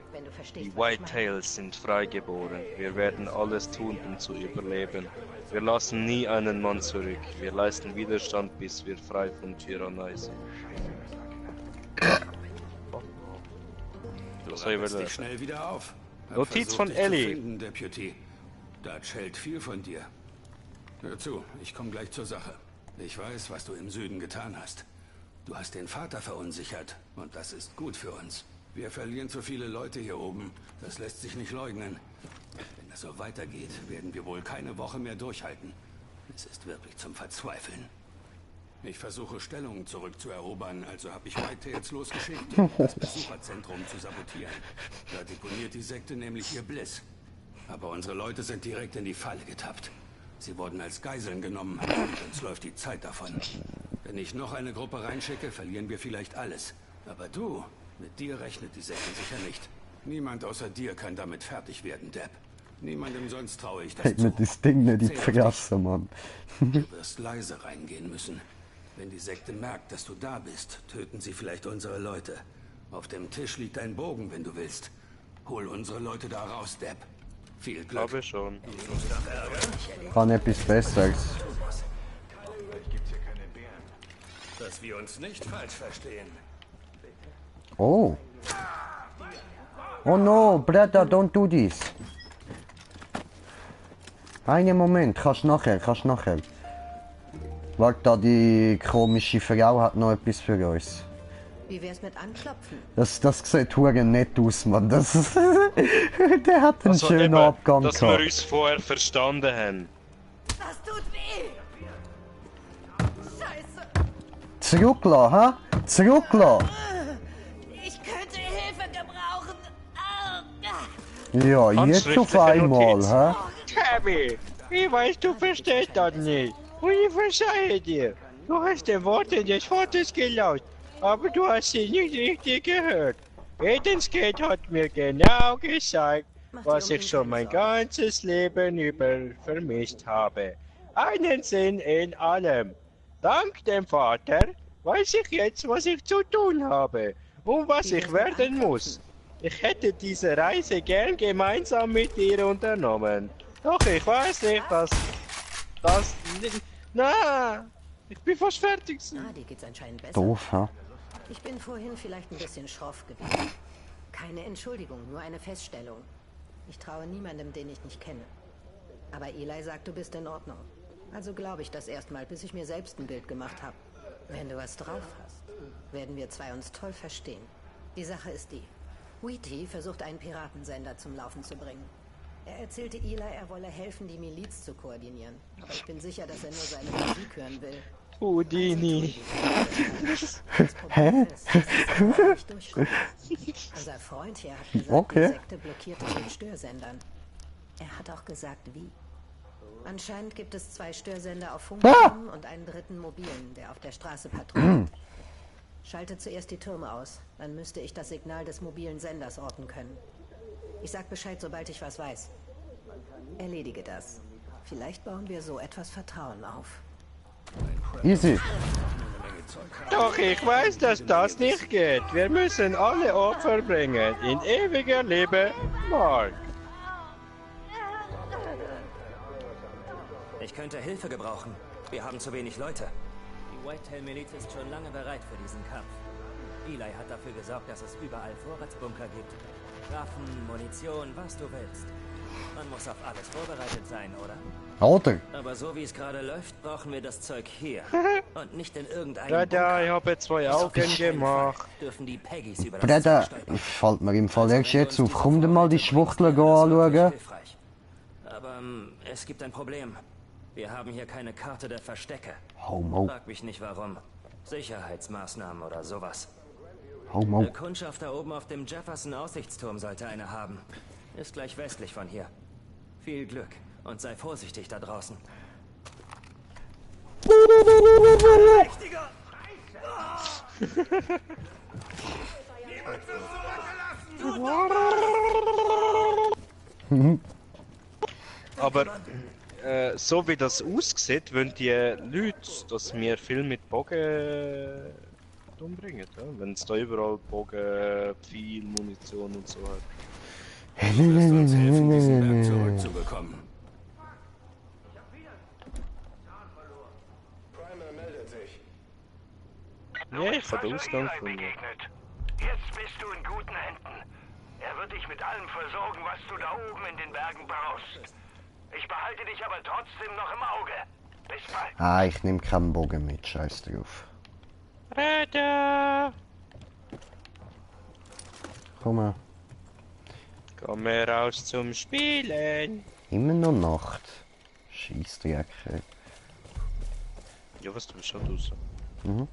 Die Whitetails sind freigeboren. Wir werden alles tun, um zu überleben. Wir lassen nie einen Mann zurück. Wir leisten Widerstand, bis wir frei von Tyrannei sind. Du rappelst dich schnell wieder auf. Hab Notiz versucht, von dich zu Ellie. finden, Deputy. Dutch hält viel von dir. Hör zu, ich komme gleich zur Sache. Ich weiß, was du im Süden getan hast. Du hast den Vater verunsichert und das ist gut für uns. Wir verlieren zu viele Leute hier oben. Das lässt sich nicht leugnen. Wenn es so weitergeht, werden wir wohl keine Woche mehr durchhalten. Es ist wirklich zum Verzweifeln. Ich versuche Stellungen zurückzuerobern, also habe ich Whitetails losgeschickt, um das Besucherzentrum zu sabotieren. Da deponiert die Sekte nämlich ihr Bliss. Aber unsere Leute sind direkt in die Falle getappt. Sie wurden als Geiseln genommen und uns läuft die Zeit davon. Wenn ich noch eine Gruppe reinschicke, verlieren wir vielleicht alles. Aber du, mit dir rechnet die Sekte sicher nicht. Niemand außer dir kann damit fertig werden, Depp. Niemandem sonst traue ich das Hey, mit das Ding nicht in die Fresse, Mann. Du wirst leise reingehen müssen. Wenn die Sekte merkt, dass du da bist, töten sie vielleicht unsere Leute. Auf dem Tisch liegt ein Bogen, wenn du willst. Hol unsere Leute da raus, Depp. Viel Glück. Glaube schon. Kann etwas Besseres. Dass wir uns nicht falsch verstehen. Oh. Oh no, Bretter, don't do this. Einen Moment, kannst nachher. Warte, da die komische Frau hat noch etwas für uns. Wie wär's mit Anklopfen? Das sieht hure nett aus, Mann. Der hat einen schönen eben, Abgang dass gehabt. wir uns vorher verstanden haben. Das tut weh! Scheiße! Zurücklassen, ha? Zurücklassen! Ich könnte Hilfe gebrauchen! Ja, jetzt auf einmal, Notiz. ha? Tabby, ich weiß, du verstehst das nicht. Und ich verzeihe dir. Du hast die Worte des Vaters gelaut, aber du hast sie nicht richtig gehört. Edenskate hat mir genau gesagt, was ich schon mein ganzes Leben über vermisst habe. Einen Sinn in allem. Dank dem Vater weiß ich jetzt, was ich zu tun habe und was ich werden muss. Ich hätte diese Reise gern gemeinsam mit dir unternommen. Doch ich weiß nicht, dass das... Na, ich bin fast fertig. Dir geht's anscheinend besser. Doof, ha? Ich bin vorhin vielleicht ein bisschen schroff gewesen. Keine Entschuldigung, nur eine Feststellung. Ich traue niemandem, den ich nicht kenne. Aber Eli sagt, du bist in Ordnung. Also glaube ich das erstmal, bis ich mir selbst ein Bild gemacht habe. Wenn du was drauf hast, werden wir zwei uns toll verstehen. Die Sache ist die. Wheaty versucht einen Piratensender zum Laufen zu bringen. Er erzählte Eli, er wolle helfen, die Miliz zu koordinieren. Aber ich bin sicher, dass er nur seine Musik hören will. Houdini. Hä? Unser Freund hier hat gesagt, Okay. die Sekte blockierte den Störsendern. Er hat auch gesagt, wie. Anscheinend gibt es 2 Störsender auf Funkturm und einen dritten mobilen, der auf der Straße patrouilliert. Schalte zuerst die Türme aus, dann müsste ich das Signal des mobilen Senders orten können. Ich sag Bescheid, sobald ich was weiß. Erledige das. Vielleicht bauen wir so etwas Vertrauen auf. Easy. Doch ich weiß, dass das nicht geht. Wir müssen alle Opfer bringen. In ewiger Liebe, Mark. Ich könnte Hilfe gebrauchen. Wir haben zu wenig Leute. Die Whitetail-Miliz ist schon lange bereit für diesen Kampf. Eli hat dafür gesorgt, dass es überall Vorratsbunker gibt. Waffen, Munition, was du willst. Man muss auf alles vorbereitet sein, oder? Oder? Aber so wie es gerade läuft, brauchen wir das Zeug hier. Und nicht in irgendeinem Breda, ich habe 2 Augen gemacht. Dürfen die Peggys über das Breda, Zeug stolpern. fällt mir im Fall erst jetzt auf. Komm dir mal die Schwuchtel anschauen. Hilfreich. Aber es gibt ein Problem. Wir haben hier keine Karte der Verstecke. Homo. Frag mich nicht warum. Sicherheitsmaßnahmen oder sowas. Homo. Der Kundschaft da oben auf dem Jefferson-Aussichtsturm sollte eine haben. Ist gleich westlich von hier. Viel Glück und sei vorsichtig da draußen. Aber so wie das aussieht, wollen die Leute, dass wir viel mit Bogen umbringen. Ja? Wenn es da überall Bogen, Pfeil, Munition und so hat. Du wirst uns helfen, diesen Berg zurückzubekommen. Primer meldet sich. Ja, ich habe den Ausgang gefunden. Jetzt bist du in guten Händen. Er wird dich mit allem versorgen, was du da oben in den Bergen brauchst. Ich behalte dich aber trotzdem noch im Auge. Bis bald. Ah, ich nehme keinen Bogen mit. Scheiß drauf. Breda! Komm mal. Komm mal raus zum Spielen! Immer noch Nacht. Scheissdreck. Ja, was, du bist schon draußen. Mhm.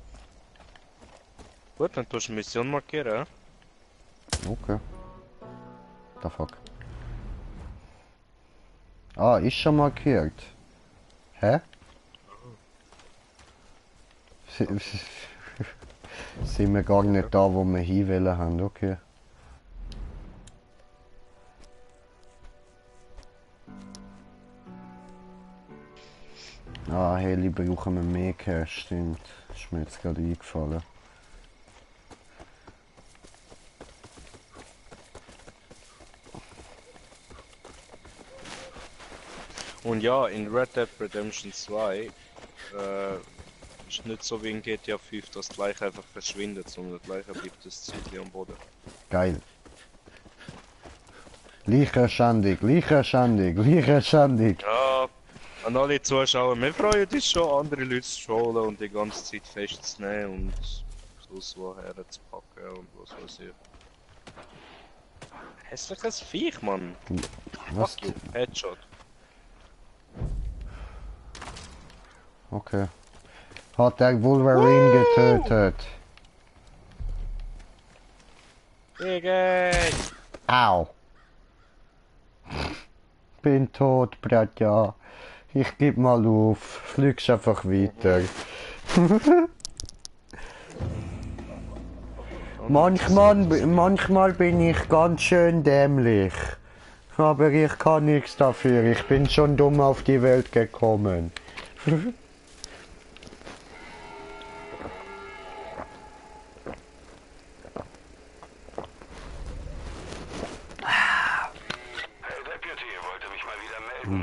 Gut, dann tust du eine Mission markieren. Okay. The fuck. Ah, ist schon markiert. Hä? Sind wir gar nicht da, wo wir hinwollen haben, okay. Ah, Heli brauchen wir mehr Cash, stimmt. Ist mir jetzt gerade eingefallen. Und ja, in Red Dead Redemption 2 ist nicht so wie in GTA 5, dass gleich einfach verschwindet, sondern gleich bleibt das Ziel am Boden. Geil. Leicherschandig, Leicherschandig, Leicherschandig. Ja, an alle Zuschauer, wir freuen uns schon, andere Leute zu holen und die ganze Zeit festzunehmen und Schluss woher zu packen und was weiß ich. Hässliches Viech, Mann. Was? Fuck you, Headshot. Okay. Hat der Wolverine getötet? Gegen! Au! Bin tot, Bratja. Ich geb mal auf. Fliegst einfach weiter. manchmal bin ich ganz schön dämlich. Aber ich kann nichts dafür. Ich bin schon dumm auf die Welt gekommen.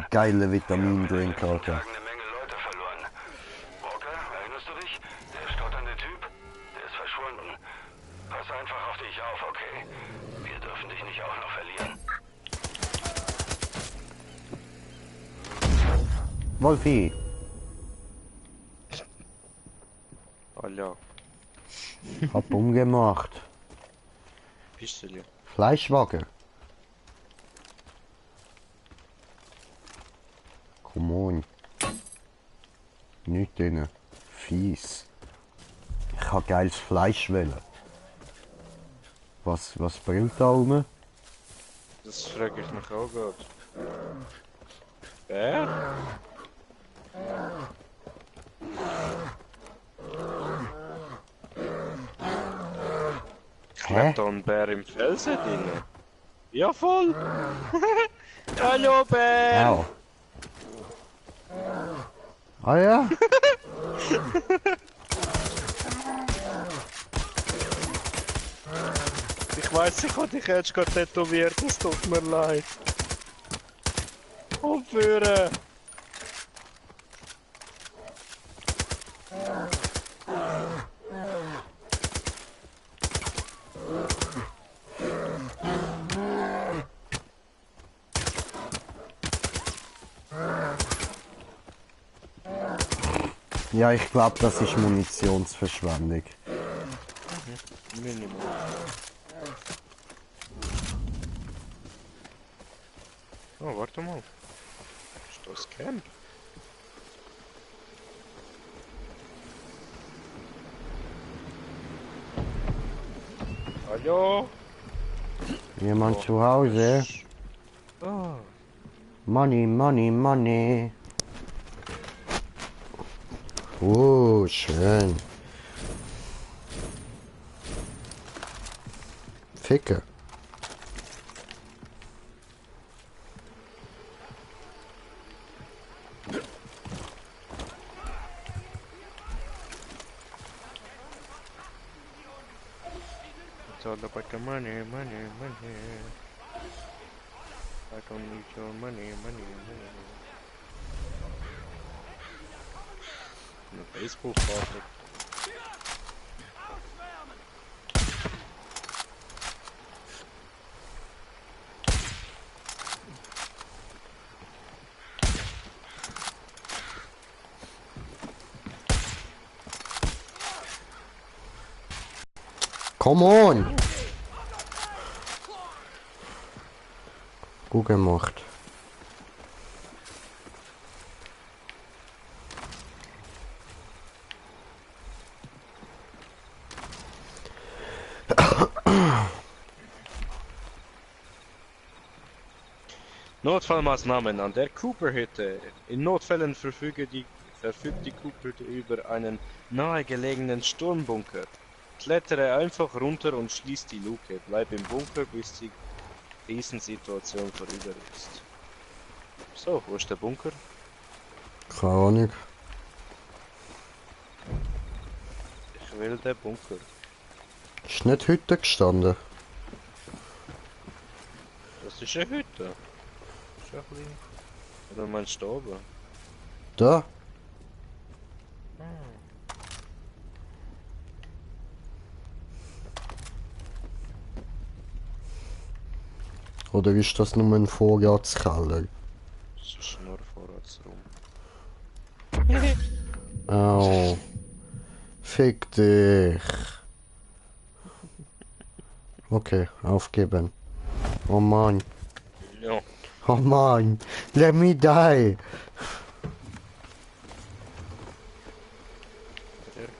Geile Vitamindrink, Alter. Eine Menge Leute verloren. Walker, erinnerst du dich? Der stotternde Typ? Der ist verschwunden. Pass einfach auf dich auf, okay? Wir dürfen dich nicht auch noch verlieren. Wolfi. Oh ja. Hab umgemacht. Pistole. Fleischwagen. Come on. Nicht drin. Fies. Ich kann geiles Fleisch wählen. Was bringt da rum? Das frage ich mich auch gerade. Bär? Klebt da ein Bär im Felsen drin? Ja, voll! Hallo, Bär! Au. Ah ja? Ich weiß, ich habe dich jetzt gerade tätowiert, es tut mir leid. Aufhören! Ja, ich glaube, das ist Munitionsverschwendung. Minimum. Oh, warte mal. Ist das Camp? Hallo? Jemand zu Hause? Ah. Money, money, money. Oh, schön. Ficke. It's all about the money, money, money. I don't need your money, money, money. Eine Baseballkarte. Come on! Gut gemacht. Notfallmaßnahmen an der Cooper-Hütte. In Notfällen verfügt die Cooper-Hütte über einen nahegelegenen Sturmbunker. Klettere einfach runter und schließ die Luke. Bleib im Bunker, bis die Krisensituation vorüber ist. So, wo ist der Bunker? Keine Ahnung. Ich will den Bunker. Ist nicht heute gestanden. Das ist eine Hütte. Ist ein bisschen... Oder meinst du da oben? Da? Oder ist das nur ein Vorratskeller? Das ist nur Vorratsraum. Au. Fick dich. Okay, aufgeben. Oh Mann. Ja. Oh Mann. Let me die. Der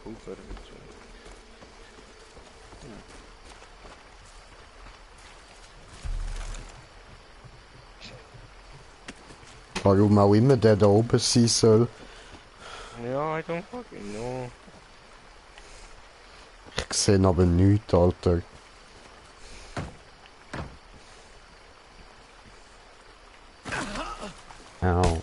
Cooper-Hütte. Warum auch immer der da oben sein soll. Ja, I don't fucking know. Ich sehe aber nichts, Alter. Au.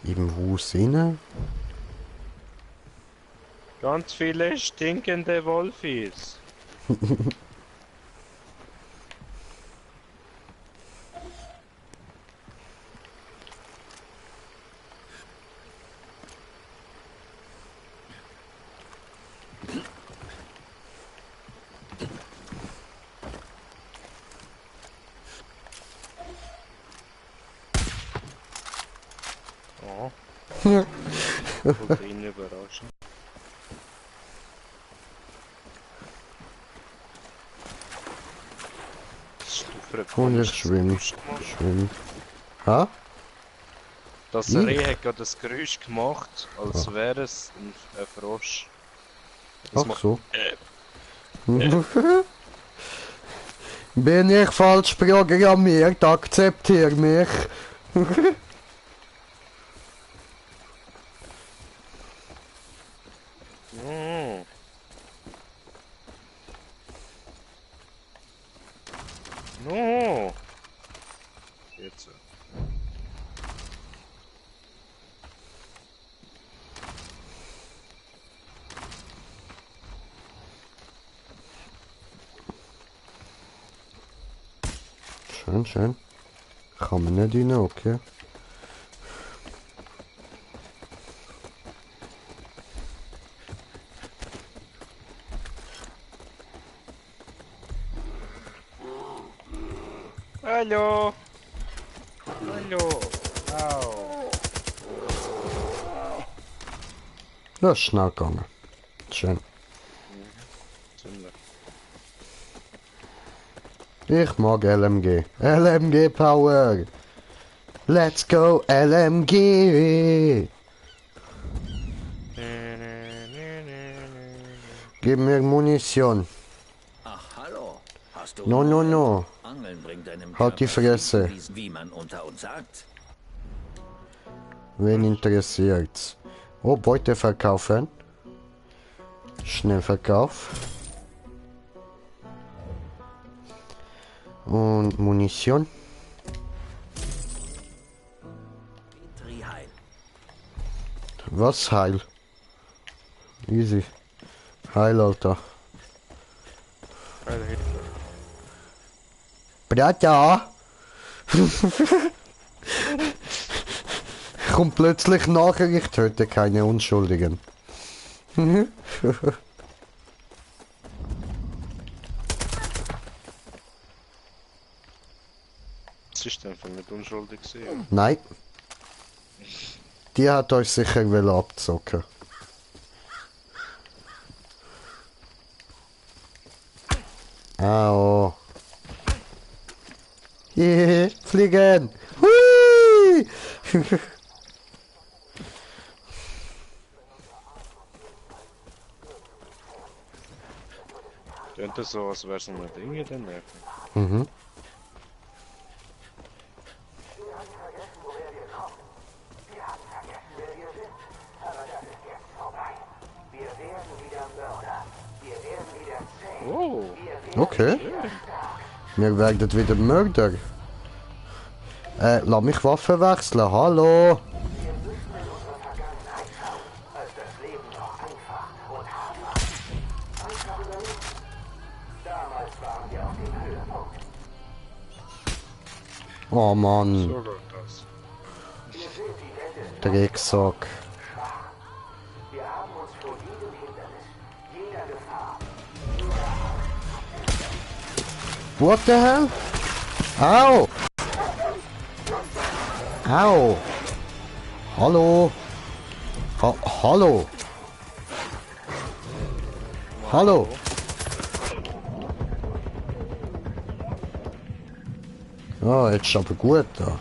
Im Haus rein? Ganz viele stinkende Wolfis. Oh. Wollte ihn überraschen. Und ich schwimm. Ha? Das Reh hat gerade das Geräusch gemacht, als wäre es ein Frosch. Das Ach so. Bin ich falsch programmiert, akzeptier mich. Oh. No. Jetzt. Schön, schön. Kann man nicht rein, okay. Hallo. Hallo. Au. Das ist schnell gegangen. Schön. Ich mag LMG. LMG Power. Let's go LMG. Gib mir Munition. Ach, hallo. Hast du No. Angeln bringt deinem Halt die Fresse. wie man unter uns sagt. Wen interessiert's? Oh, Beute verkaufen. Schnellverkauf. Und Munition. Was Heil? Easy. Heil, Alter. Brata! Kommt plötzlich nachher, ich töte keine Unschuldigen. Das ist einfach nicht unschuldig gewesen. Nein. Die hat euch sicher abzocken. Au. Fliegen! Hui! Könnte so, als wäre es eine Dinge dann nerven. Mhm. Oh. Okay. Wir werden wieder Mörder. Lass mich Waffen wechseln. Hallo. Oh Mann. So läuft das. Drecksack. What the hell? Au! Au! Hallo! Hallo! Hallo! Ah, jetzt ist aber gut da.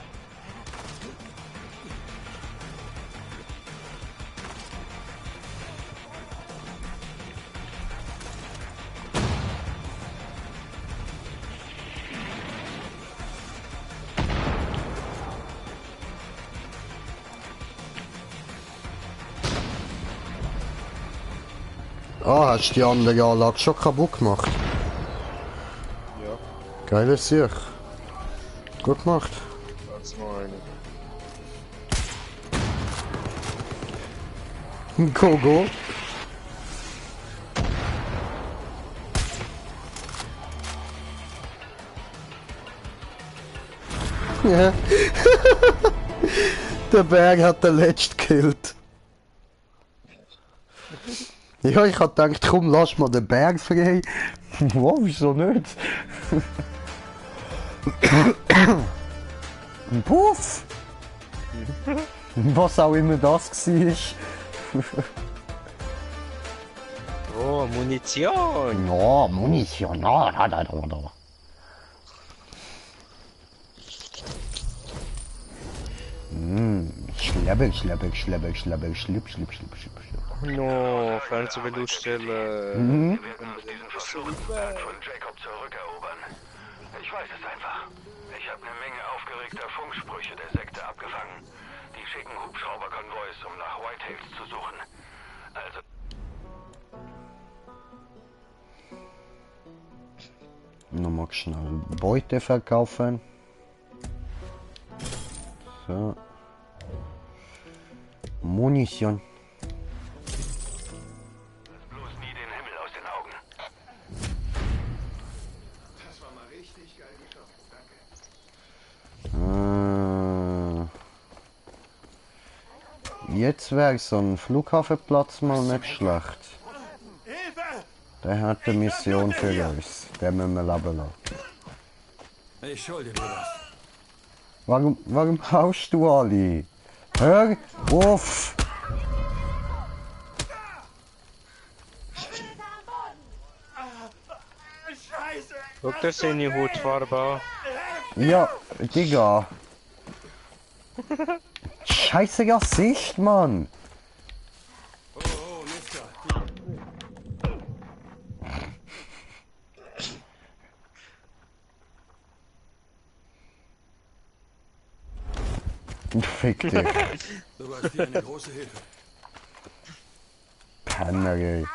Ah, hast du die andere Anlage schon kaputt gemacht? Ja. Geiles Sieg. Gut gemacht. Als noch eine. Go. Ja. Der Berg hat den letzten gekillt. Ja, ich hab gedacht, komm, lass mal den Berg frei. Wow, wieso nicht? Puff! Was auch immer das war. Oh, Munition! Ja, Munition. Da. Schlipp. No, Fernsehen will ausstellen. Mhm. Wir werden diesen Verschwörungsrat von Jacob zurückerobern. Ich weiß es einfach. Ich habe eine Menge aufgeregter Funksprüche der Sekte abgefangen. Die schicken Hubschrauberkonvois, um nach Whitehills zu suchen. Also... Nochmal schnell Beute verkaufen. So. Munition. Bloß nie den Himmel aus den Augen. Das war mal richtig geil geschossen, danke. Jetzt wäre so ein Flughafenplatz mal nicht schlecht. Der hat eine Mission für uns. Den müssen wir leben lassen. Ich schulde dir was. Warum haust du alle? Hör auf! Guck, das seine Hautfarbe an. Ja, Digga. Scheiße Gesicht, Mann. Oh, Mister. Fick dich. Du warst dir eine große Hilfe. Penner, ey.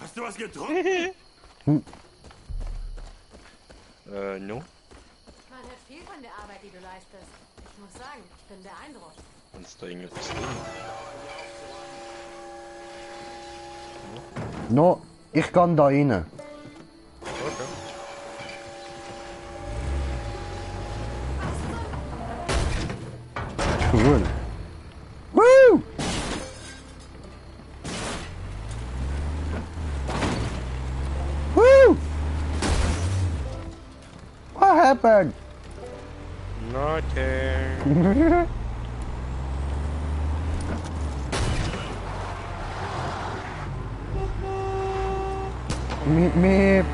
Hast du was getrunken? No. Man hört viel von der Arbeit, die du leistest. Ich muss sagen, ich bin beeindruckt. Wenn's da irgendetwas No, ich kann da rein. Okay. Cool. Woo! Woo! What happened? Nothing. Meep meep.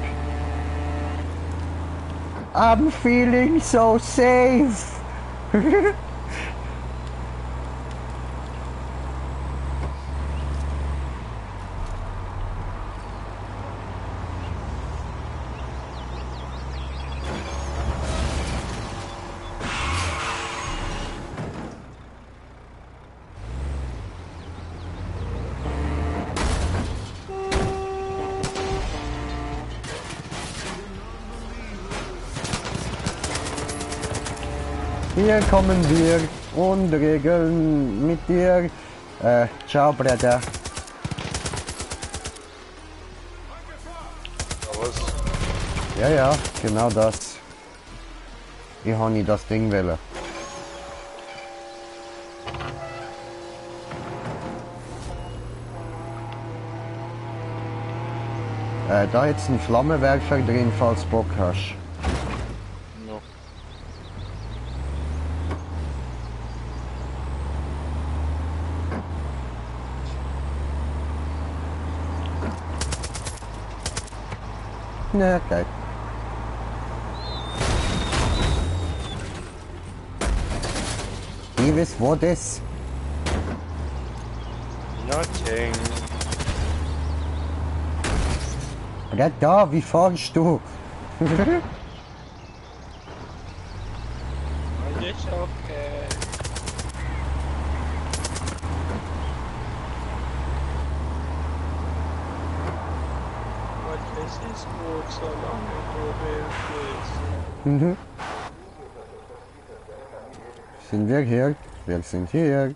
I'm feeling so safe. Hier kommen wir und regeln mit dir. Ciao, Bruder. Was? Ja, genau das. Ich habe nie das Ding wählen. Da jetzt ein Flammenwerfer drin, falls du Bock hast. No. Ne, geil. Liebes, wo das? Nothing. Ja, da, wie fahrst du? Alles okay. Alles ist gut, solange du willst. Sind wir hier? Wir sind hier.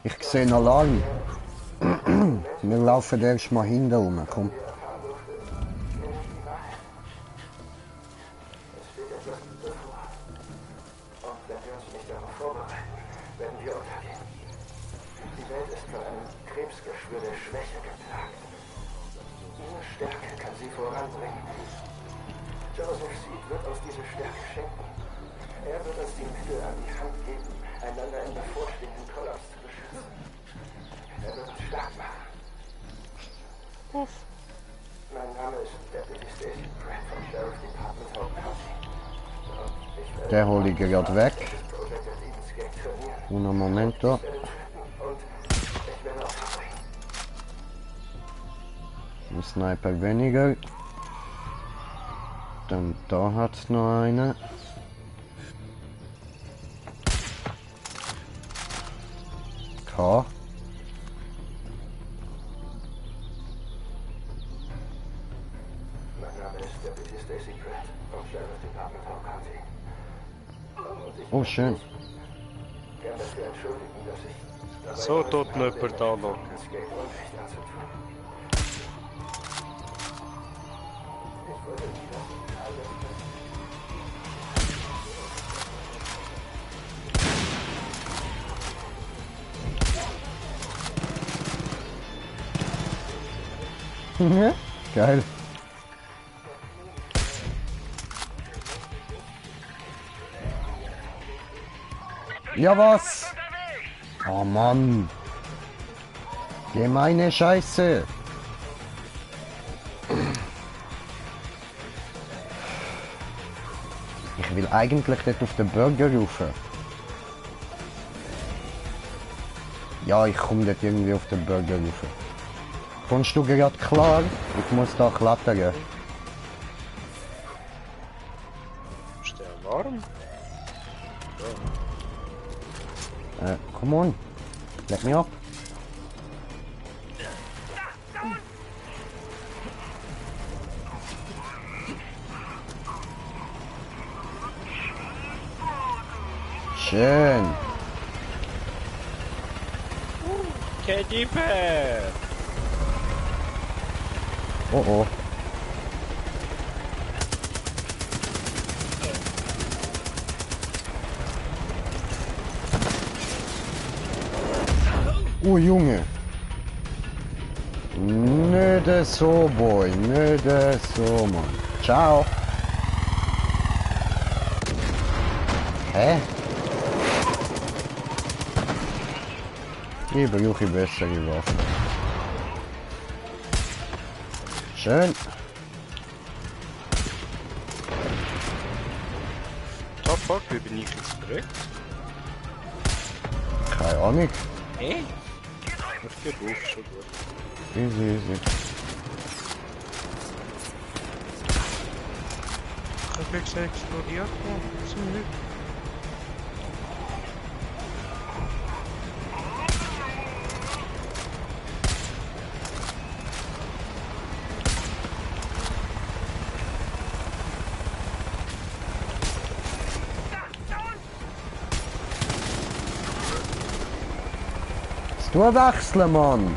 Ich sehe einen Alarm. Wir laufen erst mal hinten rum, komm. Krebsgeschwür der Schwäche geplagt. Nur Stärke kann sie voranbringen. Joseph Seed wird uns diese Stärke schenken. Er wird uns die Mittel an die Hand geben, einander im bevorstehenden Kollaps zu beschützen. Er wird uns stark machen. Mein Name ist Deputy Stacy Pratt vom Sheriff Department Hope County. Der hole ich gerade weg. Un momento. Ein Sniper weniger. Dann da hat's noch eine. K. Mein Name ist Deputy Stacy Pratt vom Sheriff Department Hope County. Oh, schön. Gern dafür entschuldigen, dass ich So tut noch jemand anlocken. das Geld Unrecht anzutun. Ich wollte nie, dass ich alles Geil. Ja, was? Oh Mann. Gemeine Scheiße. Ich will eigentlich nicht auf den Burger rufen. Ja, ich komme nicht irgendwie auf den Burger rufen. Kommst du gerade klar? Ich muss da klettern. Ist der warm? Come on. Let me up. Schön. Teddybear! Oh oh. Oh Junge. Nicht so, Boy. Nicht so, Mann. Ciao. Hä? Ich brauche bessere Waffen. Schön. Top fuck, wie bin ich jetzt direkt? Keine Ahnung. Hä? Ich geh auf, schon gut. Easy, easy. Ich hab jetzt explodiert, Mann. Zum Glück. Du wechseln, Mann!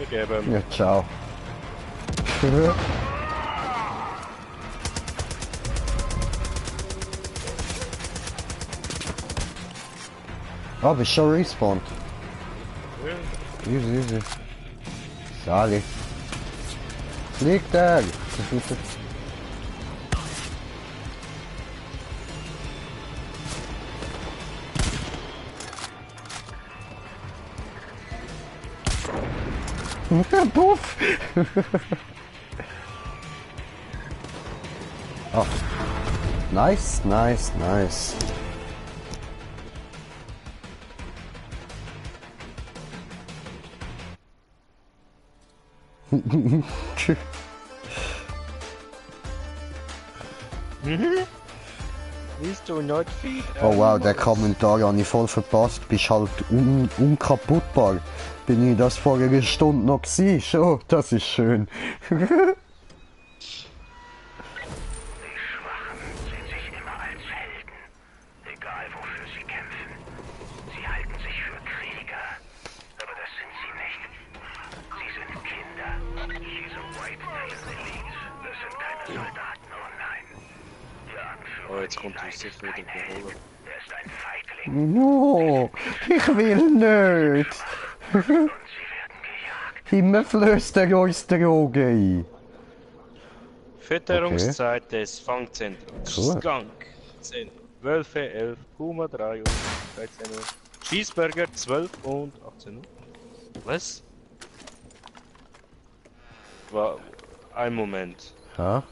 Ich gebe ihm. Ja, ciao. Oh, bist schon respawned. Easy, easy. Sali. Fliegt er! Puff! Oh. Nice, nice, nice. Willst du not feed? Oh wow, der Kommentar habe ich voll verpasst. Bist halt unkaputtbar. Bin ich das vor einer Stunde noch gewesen? Schon, das ist schön. Die Schwachen sehen sich immer als Helden. Egal wofür sie kämpfen. Sie halten sich für Krieger. Aber das sind sie nicht. Sie sind Kinder. Diese White Tail Elite. Das sind keine Soldaten, oh nein. Der Anführer, Oh, jetzt kommt die sich wieder überholen. der ist ein Feigling. No, ich will nicht. Himmelflößt er uns Drogen ein. Fütterungszeit des Fangzentrums. Cool. Skunk 10, 12, 11, Puma 3 und 13 Uhr. Cheeseburger 12 und 18 Uhr. Was? War ein Moment. Ja?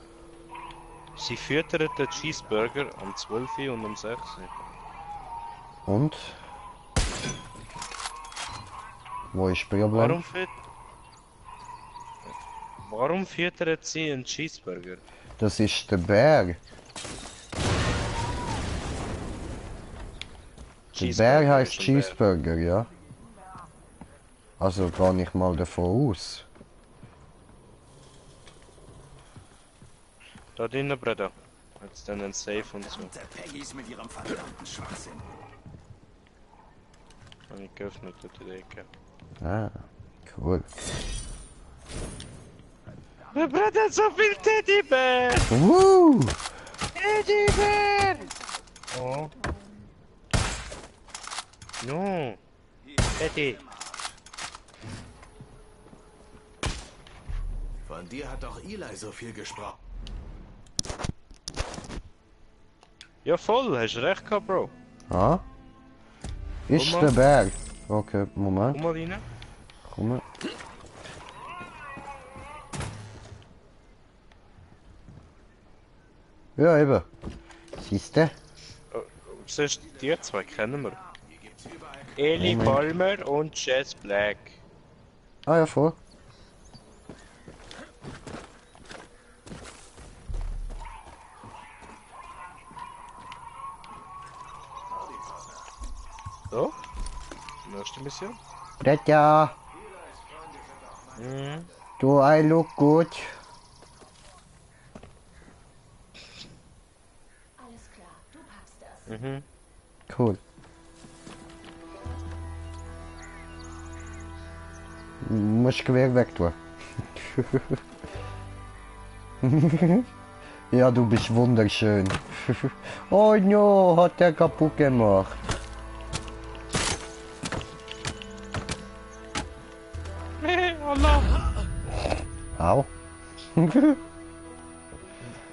Sie füttert den Cheeseburger am 12 Uhr und um 6 Uhr. Und? Wo ist das Problem? Warum füttert sie einen Cheeseburger? Das ist der Bär. Der Bär heißt Cheeseburger, ja. Also gar nicht mal davon aus. Da drinnen, Bruder. Jetzt dann ein Safe und so. Der Peggy's mit ihrem verdammten Schwachsinn. Habe ich geöffnet, die Ecke. Ah, cool. Der Bruder hat so viel Teddybär! Woo! Teddybär! Oh. No. Eddie. Von dir hat doch Eli so viel gesprochen. Ja voll, hast recht gehabt, Bro. Ah? Ist Komm mal. der Berg? Okay, Moment. Komm mal rein. Komm mal. Ja, eben. Siehste? Siehst du, die zwei kennen wir. Eli Moment. Palmer und Jess Black. Ah ja, voll. So. Nächste Mission. Bretja, Mhm. do I look good? Alles klar, du packst das. Mhm. Cool. Musst Gewehr weg tun. Ja, du bist wunderschön. Oh no, hat der kaputt gemacht. Allah. Au.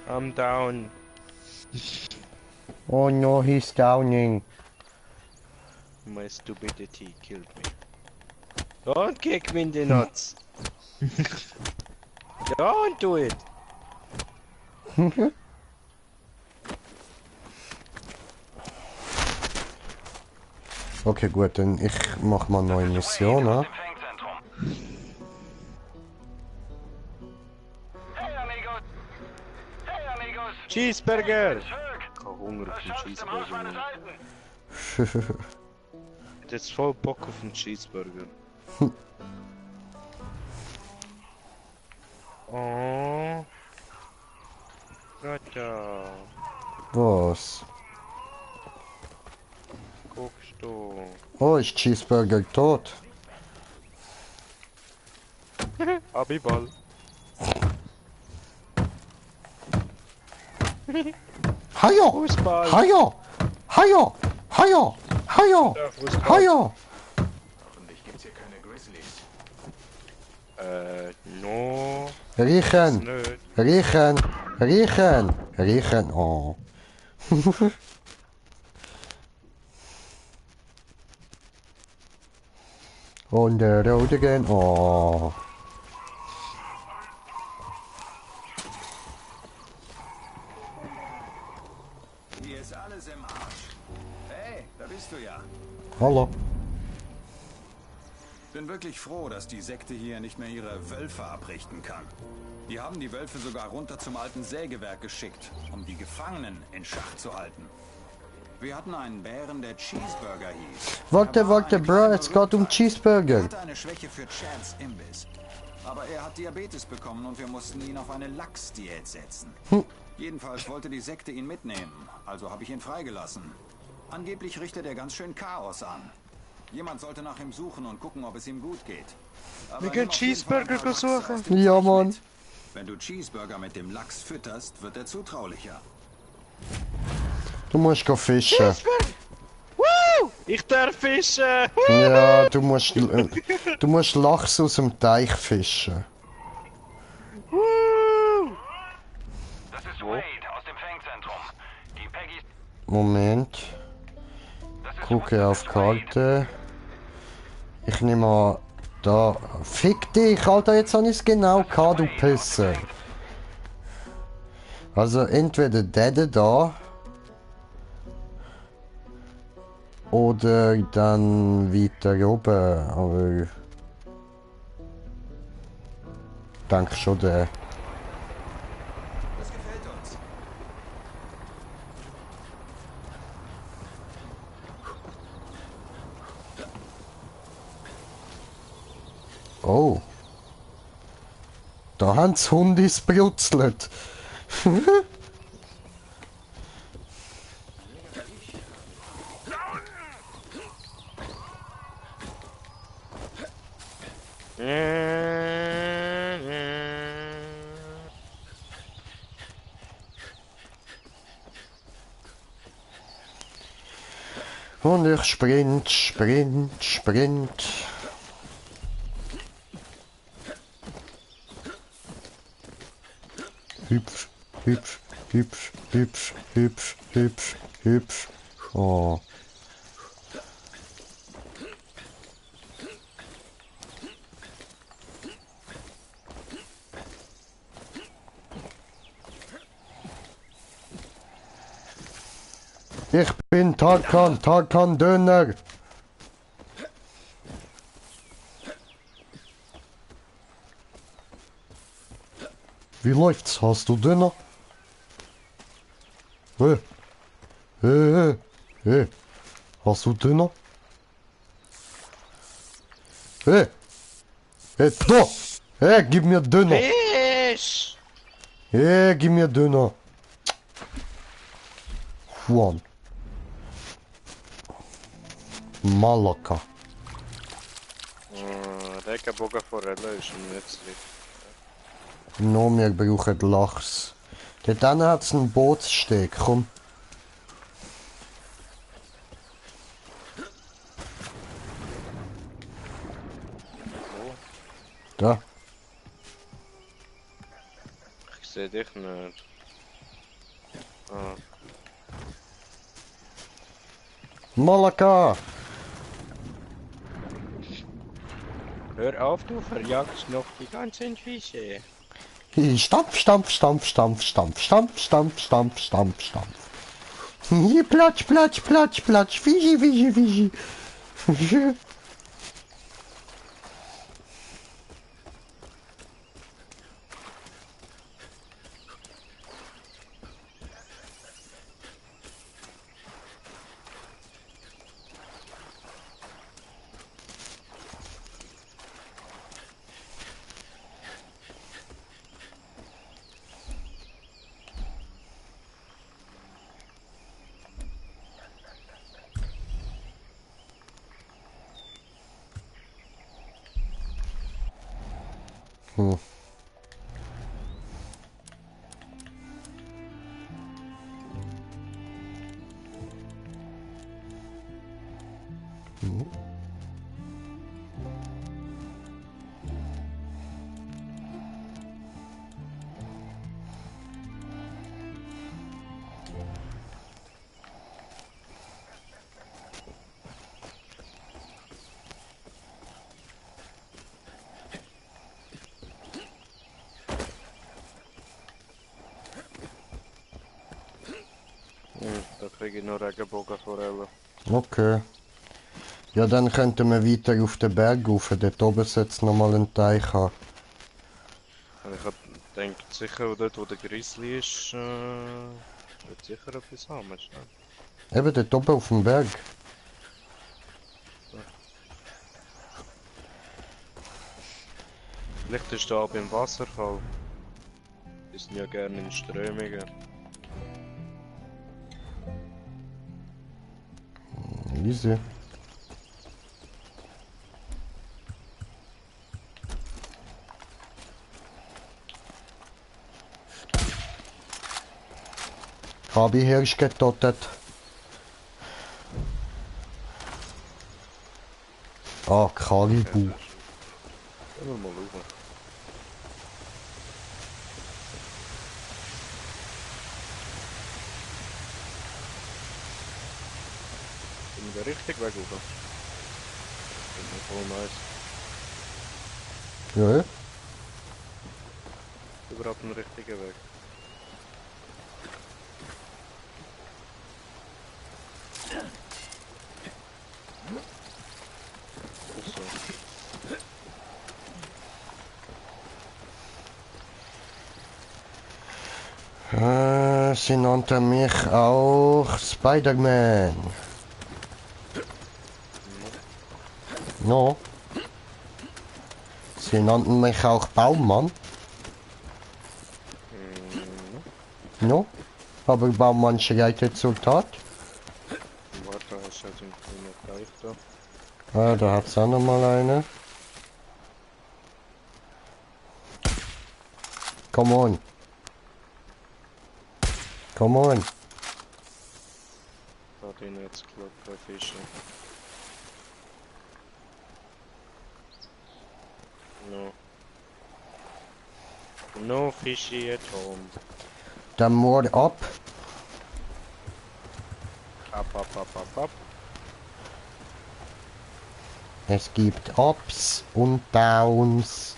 I'm down. Oh no, he's downing. My stupidity killed me. Don't kick me in the nuts. Don't do it. Okay, gut, dann ich mach mal eine neue Mission, ne? Cheeseburger! Ich hab Hunger auf den Cheeseburger. Mann. Ich hab jetzt voll Bock auf den Cheeseburger. Oh. Gotcha. Was? Guckst du. Oh, ist Cheeseburger tot? Abiball. Hajo! Fußball. Hajo! Hajo! Hajo! Hajo! Ja, Fußball. Hajo! Hoffentlich gibt's hier keine Grizzlies. No. Riechen! Nicht. Riechen! Riechen! Riechen! Oh. Und der Rodigen. Oh. Hier ist alles im Arsch. Hey, da bist du ja. Hallo. Bin wirklich froh, dass die Sekte hier nicht mehr ihre Wölfe abrichten kann. Die haben die Wölfe sogar runter zum alten Sägewerk geschickt, um die Gefangenen in Schach zu halten. Wir hatten einen Bären, der Cheeseburger hieß. Warte, Bro, es geht um Er Cheeseburger. hatte eine Schwäche für Chance Imbiss. Aber er hat Diabetes bekommen und wir mussten ihn auf eine Lachsdiät setzen. Jedenfalls wollte die Sekte ihn mitnehmen, also habe ich ihn freigelassen. Angeblich richtet er ganz schön Chaos an. Jemand sollte nach ihm suchen und gucken, ob es ihm gut geht. Aber Wir gehen nimm auf jeden Fall ein Cheeseburger paar Lachse suchen. aus dem Ja, Zeug Mann. mit. Wenn du Cheeseburger mit dem Lachs fütterst, wird er zutraulicher. Du musst go fischen. Woo! Ich darf fischen! Ja, du musst Lachs aus dem Teich fischen. Woo! Das ist Wade aus dem Fangzentrum. Die Peggy... Moment. Gucke auf Karte. Ich nehme an, da. Fick dich, Alter, jetzt habe ich es genau gehabt, du Pisse. Also entweder der da. Oder dann weiter oben, aber. Ich denke schon der. Das gefällt uns. Oh. Da haben die Hundis brutzelt. Und ich sprint, sprint, sprint. Hüpf, hüpf, hüpf, hüpf, hüpf, hüpf, hüpf. Oh. Ich bin Tarkan, Tarkan Döner. Wie läuft's? Hast du Döner? Hey. Hast du Döner? Hey, da! Hey, gib mir Döner! Fisch! Hey, gib mir Döner! Juan. Malaka. Lecker Bogenforelle ist nützlich. No, wir brauchen Lachs. Dort hinten hat es einen Bootssteg, komm. Wo? Da. Ich sehe dich nicht. Ah. Malaka! Hör auf, du verjagst noch die ganzen Fische. Stampf, stampf, stampf, stampf, stampf, stampf, stampf, stampf, stampf, stampf. Hier, platsch, platsch, platsch, platsch, Fischi, Fischi, Fischi. Da kriege ich noch Regenbogenforelle. Okay. Ja, dann könnten wir weiter auf den Berg rauf. Dort oben sollte es nochmal einen Teich haben. Ich hab gedacht, sicher dort wo der Grizzly ist, wird sicher etwas haben. Eben dort oben auf dem Berg. Vielleicht ist da beim Wasserfall. Die sind ja gerne in Strömungen. Easy. Habe ich Hirsch getötet. Ah, Kalibu. Gehen wir mal schauen. Sind wir richtig weg, oder? Das ist voll nice. Ja. Überhaupt ein richtiger Weg. Sie nannte mich auch Spider-Man. No. Sie nannten mich auch Baummann. No. Aber Baummann schreitet zur Tat. Warte, das ist jetzt ein kleiner Teich da. Ah, da hat's auch noch mal eine. Come on. Come on. Warte, den jetzt geklappt bei Fischen. No. No fishy at home. Dann mal ab. Ab. Es gibt Ups und Downs.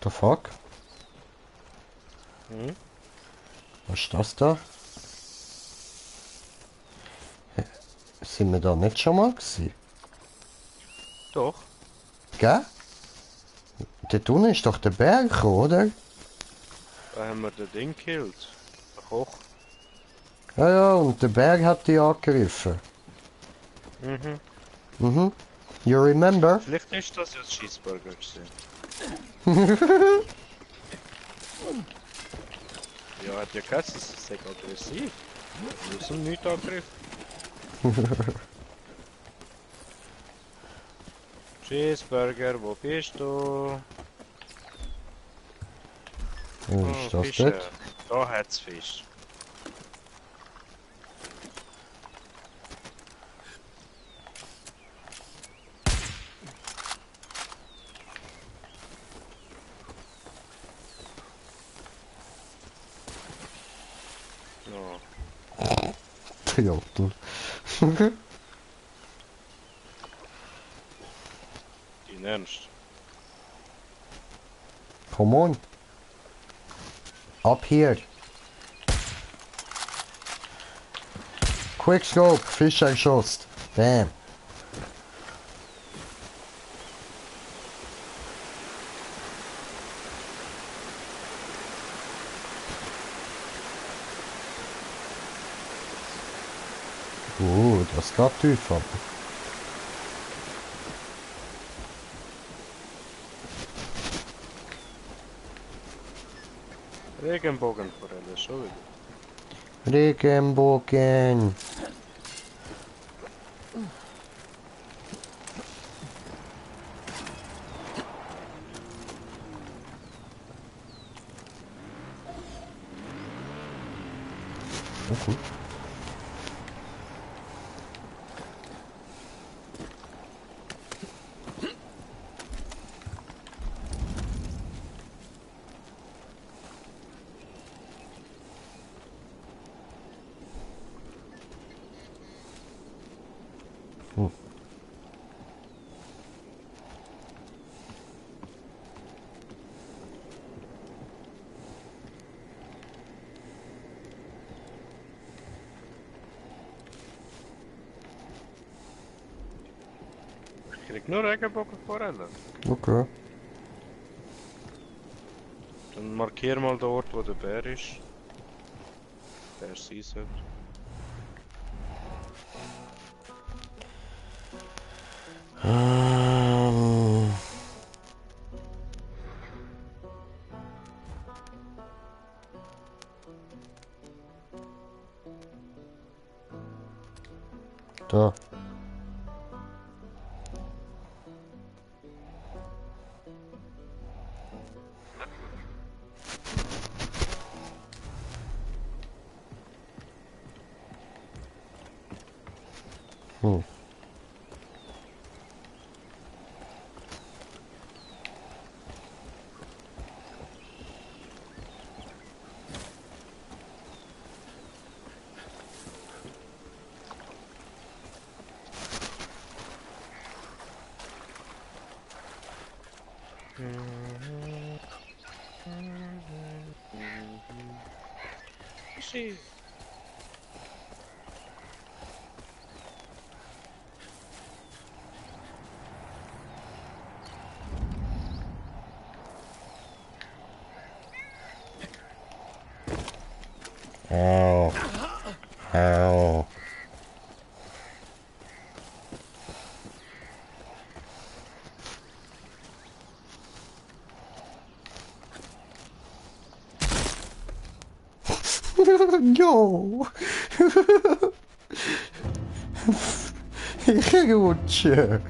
The fuck? Hm? Was ist das da? Sind wir da nicht schon mal gewesen? Doch. Gell? Dort unten ist doch der Berg, oder? Da haben wir den Ding gekillt. Der Koch. Ja, ja, und der Berg hat die angegriffen. Mhm. Mhm. You remember? Vielleicht ist das ja das Cheeseburger gewesen. Ja, hat ja geheißen, es ist sehr aggressiv. Wir sind nicht angegriffen. Cheeseburger, wo bist du? Wo ist das Fische. dort? Da hat's Fisch. Ja. Trottel. In Ernst. Come on. Up here. Quick scope, fish exhaust. Bam. Das geht tief ab. Regenbogenforelle, schon wieder. Regenbogen. Okay. Ich krieg nur Regenbogenforelle. Okay. Dann markier mal dort, wo der Bär ist. Der sein sollte. Da. Fishy. Ow. Ow. No. Ich rutsche.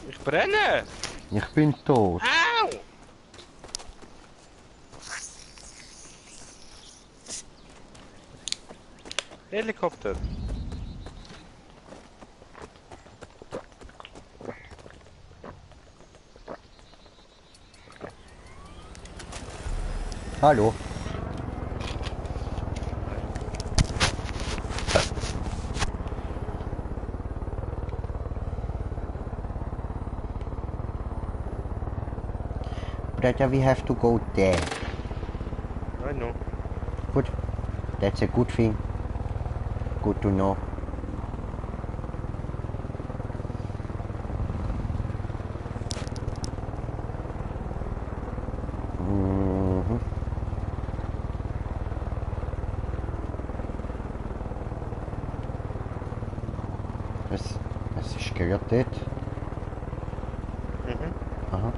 Ich brenne! Ich bin tot. Au! Helikopter. Hallo. Brother, we have to go there. I know. Good. That's a good thing. Good to know. Mhm. Es ist gerade dort. Mhm. Aha.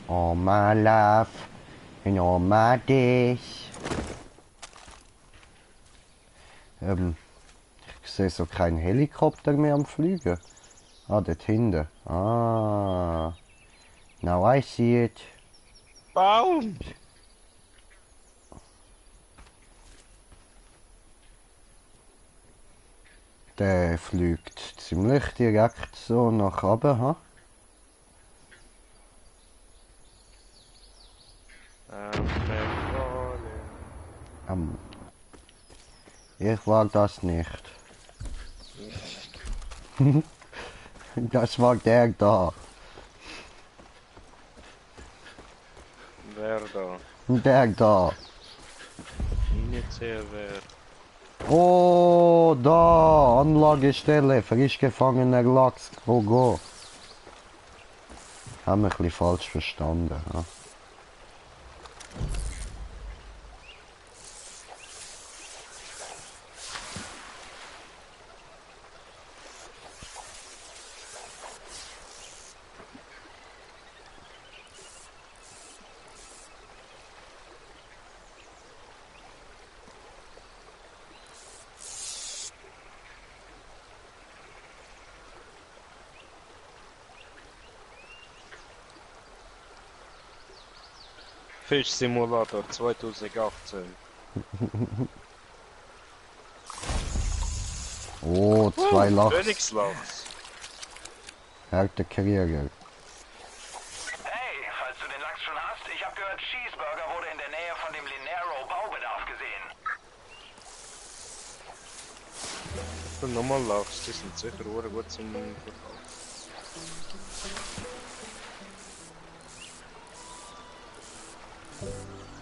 Oh my love, and all my days. Ich sehe so keinen Helikopter mehr am Fliegen. Ah, dort hinten. Ah, now I see it. Baum! Der fliegt ziemlich direkt so nach oben, ha? Ich mag das nicht. Das war der da. Wer da? Der da. Nicht sehr wer. Oh, da, Anlagestelle, frisch gefangener Lachs, go. Haben wir ein bisschen falsch verstanden. Ja. Fischsimulator 2018. Oh, 2 Lachs. Königslachs. Härte Krieger. Hey, falls du den Lachs schon hast, ich habe gehört, Cheeseburger wurde in der Nähe von dem Linero Baubedarf gesehen. Und nochmal Lachs, die sind sicher auch gut zum Verkaufen.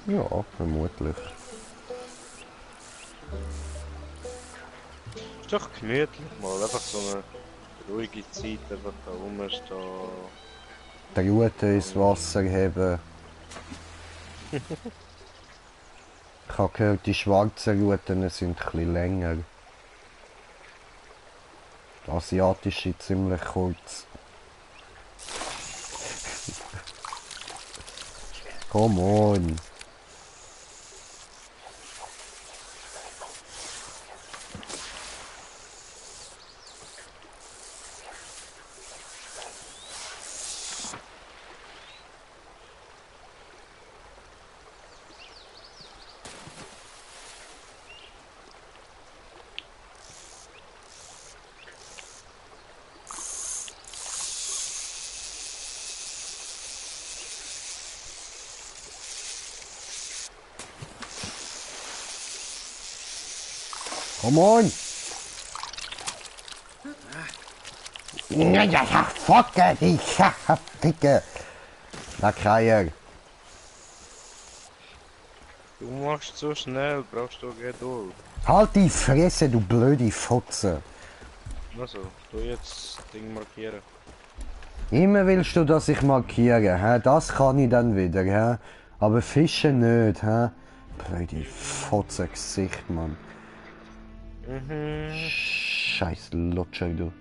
Ja, vermutlich. Ist doch gemütlich mal, einfach so eine ruhige Zeit, einfach da rumstehen. Die Rute ins Wasser heben. Ich habe gehört, die schwarzen Ruten sind ein bisschen länger. Die asiatische ziemlich kurz. Come on. Come on! Ja, fuck dich! Dicke! Na, Kreier! Du machst so schnell, brauchst du Geduld. Halt die Fresse, du blöde Fotze! Also, du jetzt das Ding markieren. Immer willst du, dass ich markiere, hä? Das kann ich dann wieder, hä? Aber Fische nicht, hä? Blöde Fotze-Gesicht, Mann. Scheiß Lutscher, du.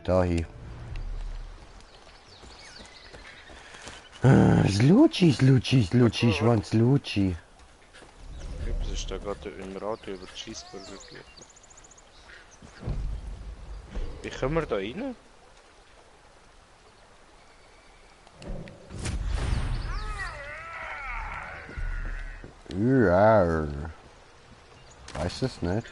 Dahin. Slutschi, Schwanz, Slutschi. Was ist da gerade im Radio über die Cheeseburger gelaufen? Wie kommen wir da rein? Ja. Weiß es nicht.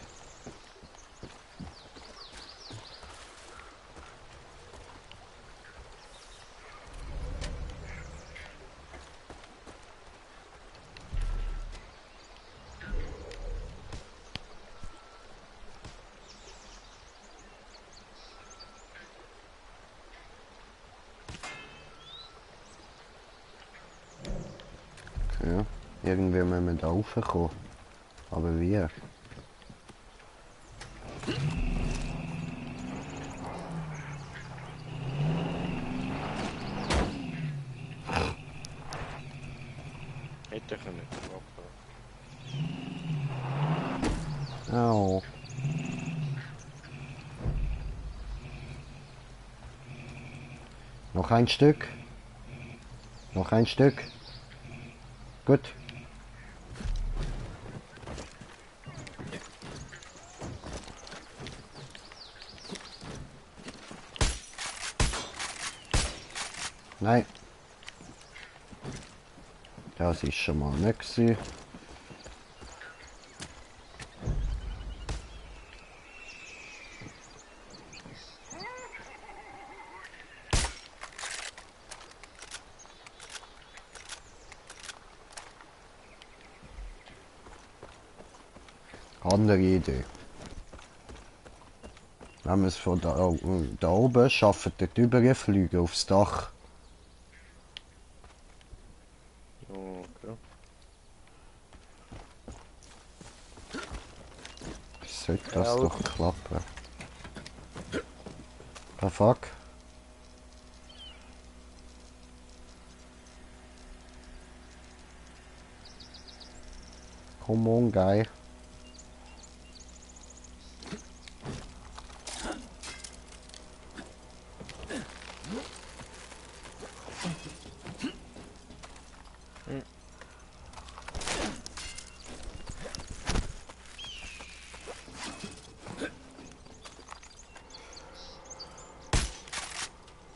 Ja, irgendwie müssen wir da raufkommen. Aber wie? Hätte ich nicht machen. Au. Noch ein Stück. Noch ein Stück. Gut. Nein. Das ist schon mal nicht gewesen. Andere Idee. Wenn wir es von da oben schaffen, dort überfliegen aufs Dach. Okay. Sollte das doch klappen. Ah, fuck. Come on, guy.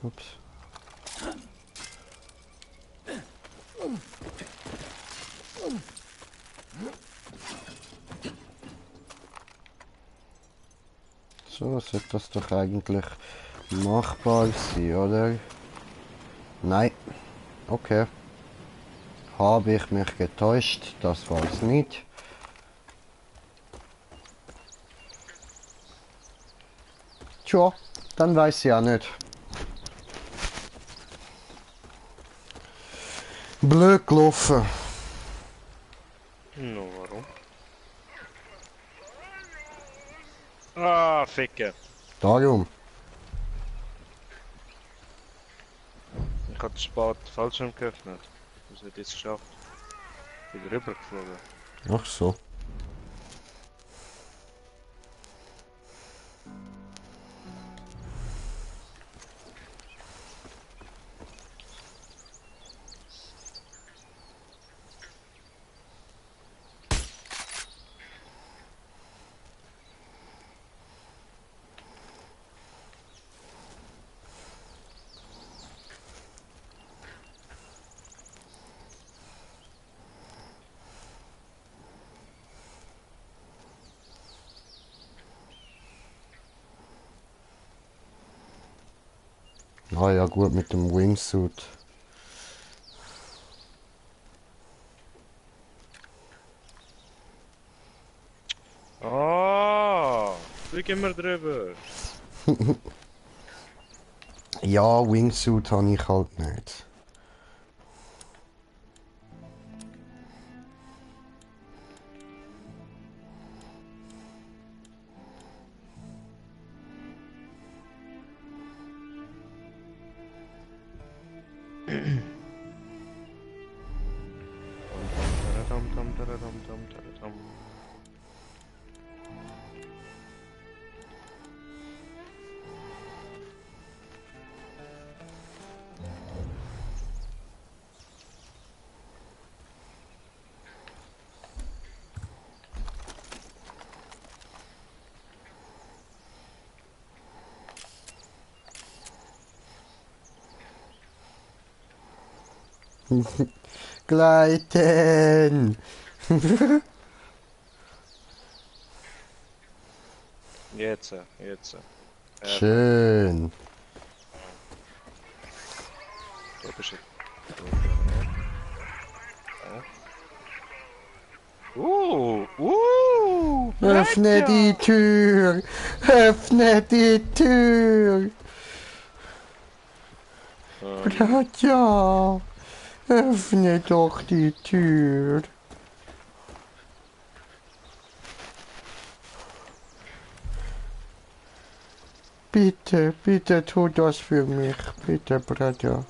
Ups. So sollte das doch eigentlich machbar sein, oder? Nein. Okay. Habe ich mich getäuscht? Das war es nicht. Tja, dann weiß ich ja nicht. Blöd gelaufen. No, warum? Ah, Ficke. Darum. Ich habe spät Fallschirm geöffnet. Das hat jetzt geschafft. Wieder rübergeflogen. Ach so. Ah ja gut, mit dem Wingsuit. Ah, fliegen wir drüber. Ja, Wingsuit habe ich halt nicht. Gleiten! Jetzt. Schön. Da bist du. Öffne die Tür! Öffne die Tür! Ja, öffne doch die Tür. Bitte, bitte tu das für mich, bitte, Bruder.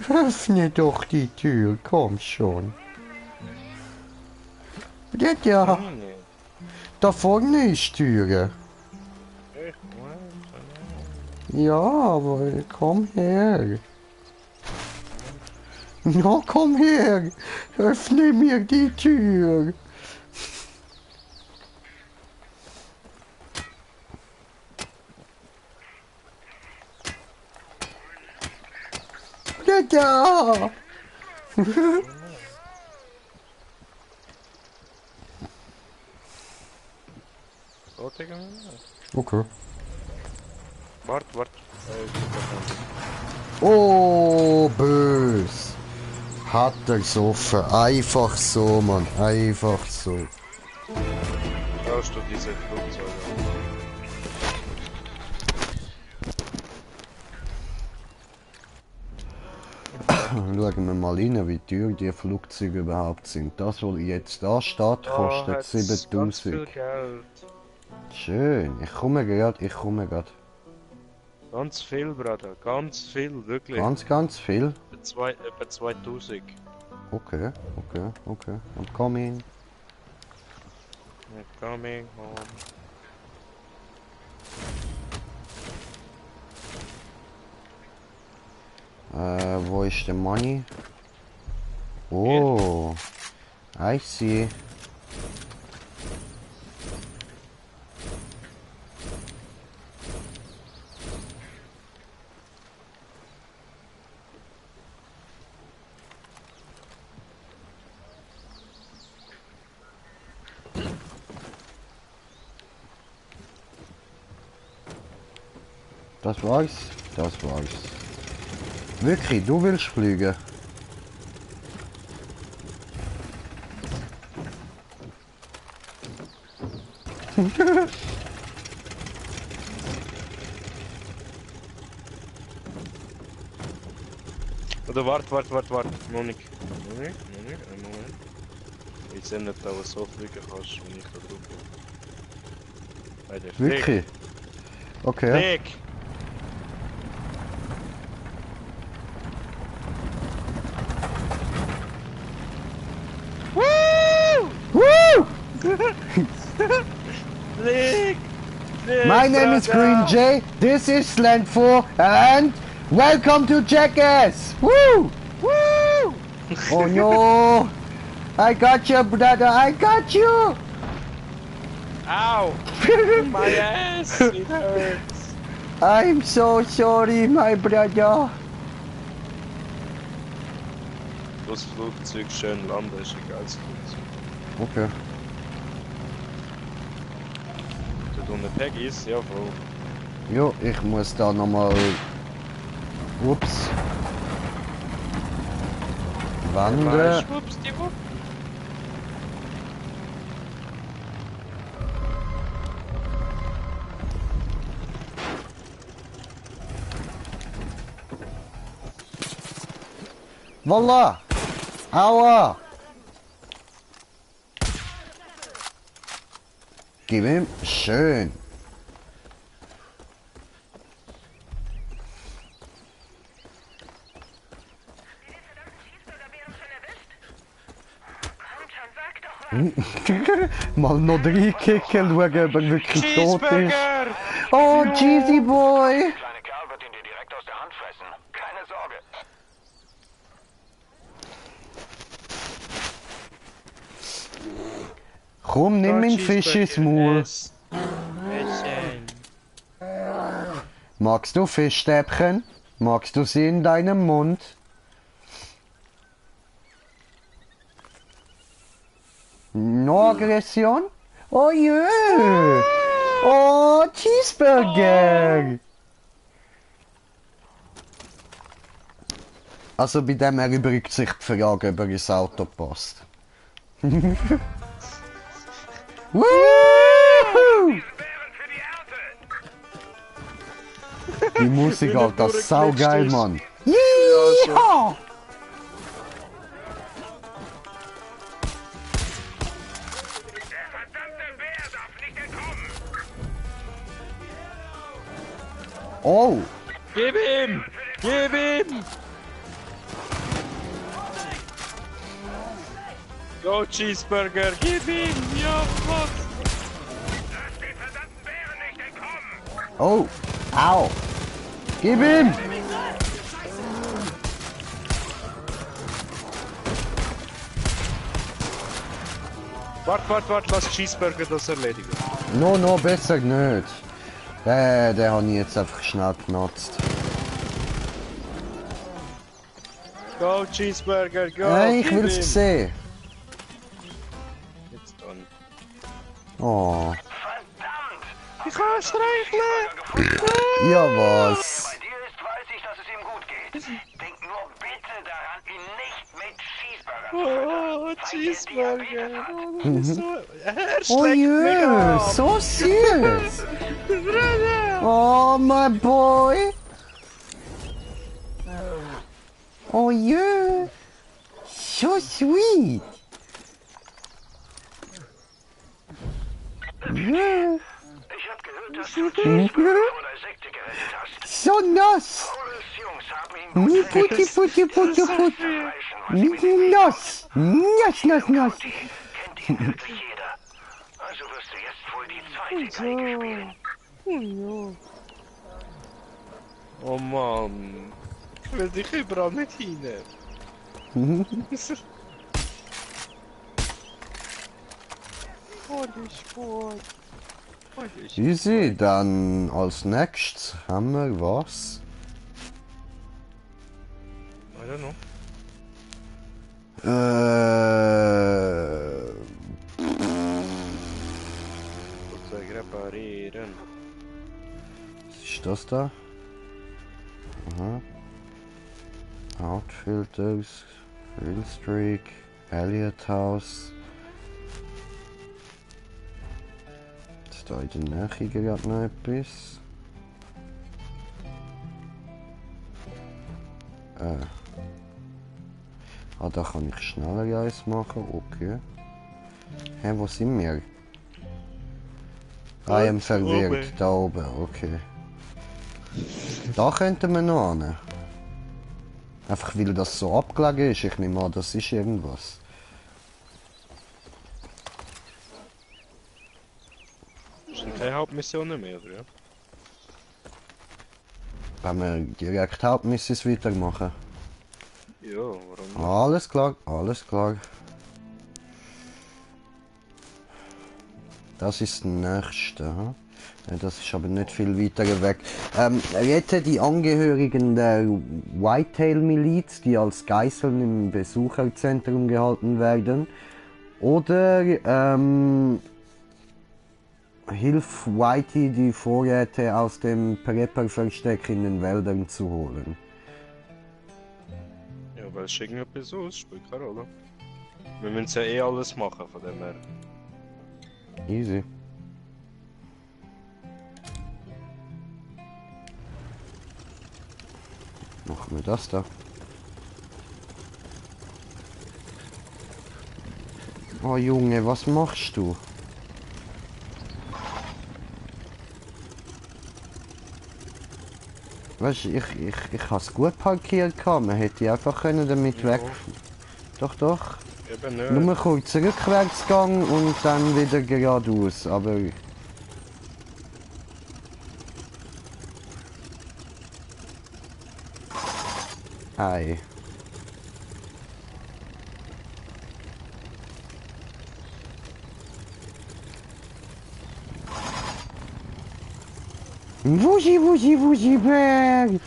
Öffne doch die Tür, komm schon. Ja, da vorne ist Türe. Ja, aber komm her. Ja, komm her. Öffne mir die Tür. Ja. Okay. Wart. Oh, bös. Hat er gesoffen. Einfach so, Mann. Einfach so. Brauchst du diese Flugzeuge? Schauen wir mal rein, wie teuer die Flugzeuge überhaupt sind. Das, was jetzt da steht, kostet 7000. Schön. Ich komme gerade. Ganz viel, Bruder. Ganz viel, wirklich. Ganz viel? Etwa 2000. Okay. Und coming. Coming home. Wo ist der Money? Oh, I see. Das war's. Wirklich, du willst fliegen? Oder warte. Noch nicht. Einen Moment. Ich sehe nicht, dass du so fliegen kannst, wenn ich da drauf bin. Wirklich? Okay. Flieg! My name is Green Jay, this is Slant 4, and welcome to Jackass! Woo! Woo! Oh no! I got you, brother, I got you! Ow! My ass! It hurts! I'm so sorry, my brother. Das Flugzeug schön landen ist ein geiles Flugzeug. Okay. Du eine Peggy's? Ja, voll. Jo, ich muss da nochmal... Ups. Wandern. Schwuppsdiwupp. Voila! Aua! Gib ihm schön. Mal noch reinkicken, schauen, ob er wirklich tot ist. Cheeseburger! Oh, Cheesy Boy! Der kleine Kerl wird ihn dir direkt aus der Hand fressen. Keine Sorge. Komm, nimm den Fisch ins Maul. Magst du Fischstäbchen? Magst du sie in deinem Mund? No Aggression? Oh jö! Oh, Cheeseburger! Also bei dem erübrigt sich die Frage, ob er ins Auto passt. Woohoo! Die Musik, Alter, das ist saugeil, Mann. Ja! Oh! Gib ihm! Gib ihm! Go Cheeseburger, gib ihm! Ja, was? Oh! Au! Gib ihm! Wart, lass Cheeseburger das erledigen. No, besser nicht. Den habe ich jetzt einfach schnell genutzt. Go Cheeseburger, go! Hey, ich gib will's ihm. sehen. Jetzt dann. Oh. Ich kann streicheln! Ja, was? Bei dir ist, weiß ich, dass es ihm gut geht. Denk nur bitte daran, ihn nicht mit Cheeseburger zu Oh, Cheeseburger! fressen. Oh, das ist so... Oh Er schlägt mich jö, ab. so süß! Oh, my boy! Oh jö! So sweet! Jö! Ich hab gehört, dass du Cheeseburger vor der Sekte gerettet hast. So nass! Paulus Jungs haben ihn Mi gut putti putti putti putti! Mi nass! Nass! kennt ihn wirklich jeder. Also wirst du jetzt wohl die zweite Geige spielen. Oh Mann. Ich will dich überall nicht hin. Easy, dann als nächstes haben wir was? I don't know. Flugzeug reparieren. Was ist das da? Aha. Outfilters, Streak, Elliot House. Ist da in der Nähe gerade noch etwas? Ah, da kann ich schneller eins machen, okay. Hä, wo sind wir? I am verwirrt, da oben, okay. Da könnten wir noch hin. Einfach weil das so abgelegen ist, ich nehme an, das ist irgendwas. Das sind keine Hauptmissionen mehr, oder? Wenn wir direkt Hauptmissions weitermachen. Ja, warum nicht? Alles klar, alles klar. Das ist der nächste. Hm? Ja, das ist aber nicht viel weiter weg. Rette die Angehörigen der Whitetail-Miliz, die als Geiseln im Besucherzentrum gehalten werden. Oder hilf Whitey, die Vorräte aus dem Prepper-Versteck in den Wäldern zu holen. Ja, weil es irgendetwas aus, spielt keine Rolle. Wir müssen ja eh alles machen, von dem her. Easy. Machen wir das da. Oh Junge, was machst du? Weißt du, ich habe es gut parkiert gehabt. Man hätte einfach können damit weg. Doch. Eben nicht. Nur kurz Rückwärtsgang und dann wieder geradeaus, aber... Ei. Wuji, wuji, wuji, Berg!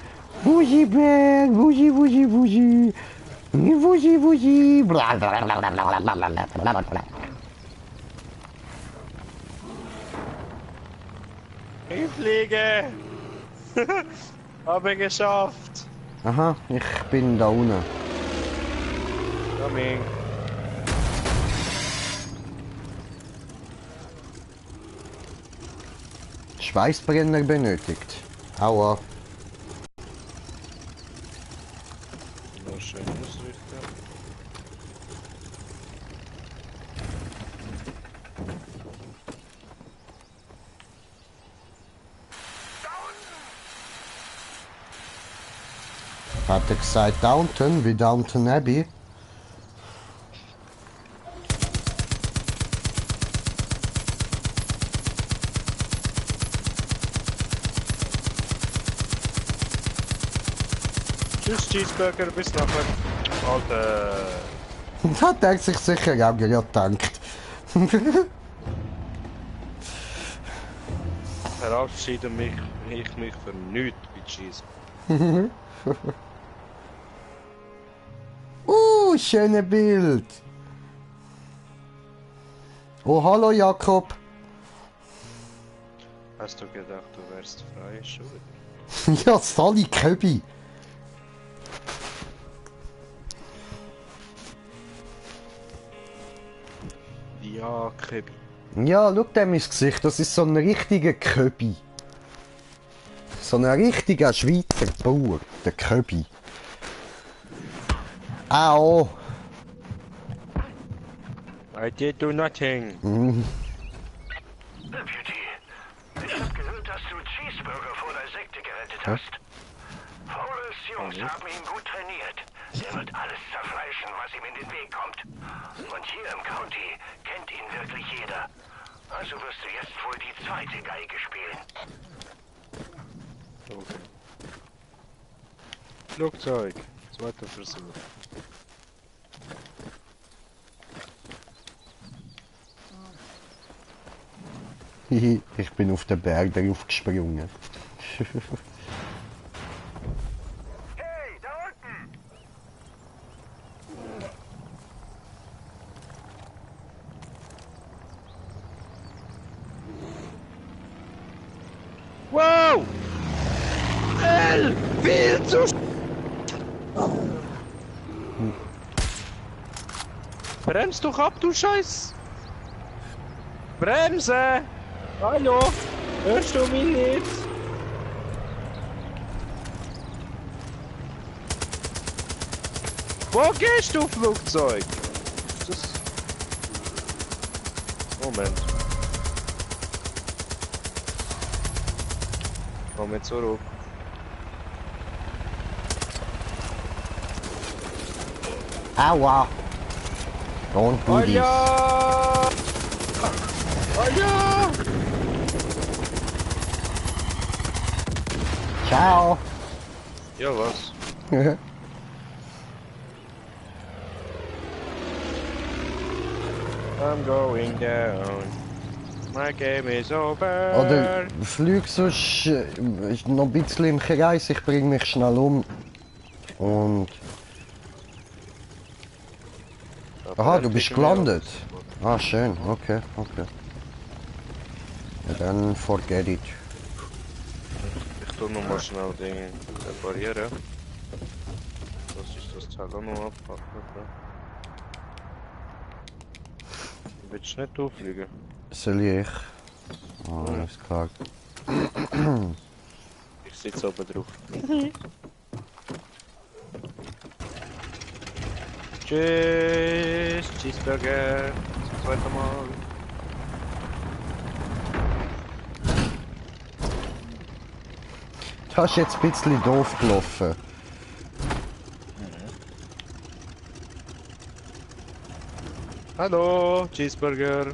Wuji, Berg! Wuji, wuji, wuji! Wuji, wuji! Ich fliege! Habe geschafft! Aha, ich bin da unten. Coming! Schweißbrenner benötigt. Aua. Noch schön ausrichten. Hat er gesagt Downton, wie Downton Abbey? Tschüss Cheeseburger, bis nachher. Alter. Hat er sich sicher auch gedankt. Verabschiede mich für nichts bei Cheese. Schöne Bild. Oh, hallo Jakob. Hast du gedacht, du wärst frei? Schon. Ja, Sally Köbi. Ja, Köbi. Ja, schau dem ins Gesicht, das ist so ein richtiger Köbi. So ein richtiger Schweizer Bauer, der Köbi. Au! I did do nothing. Deputy, ich hab gehört, dass du Cheeseburger vor der Sekte gerettet hast. Fowles Jungs haben ihn gut trainiert. Er wird alles zerfleischen, was ihm in den Weg kommt. Und hier im County kennt ihn wirklich jeder. Also wirst du jetzt wohl die zweite Geige spielen. Okay. Flugzeug. Zweiter Versuch. Ich bin auf den Berg drauf gesprungen. Hey, da unten! Wow! Viel zu... Bremst doch ab, du Scheiß! Bremse! Hallo? Hörst du mich nicht? Wo gehst du, Flugzeug? Das... Moment. Komm jetzt zurück. Aua! Don't do this. Ja! Ja! Ciao! Ja, was? I'm going down. My game is over. Oder flieg sonst noch ein bisschen im Kreis, ich bring mich schnell um. Und... Aha, du bist gelandet. Ah, schön, okay, okay. Ja, dann forget it. Ich tu noch mal schnell den reparieren. Das ist das Teil auch noch abpacken. Willst du nicht auffliegen? Soll ich? Ah, ist klar. Ich sitze oben drauf. Tschüss, Cheeseburger. Zum zweiten Mal. Du hast jetzt ein bisschen doof gelaufen. Hallo, Cheeseburger.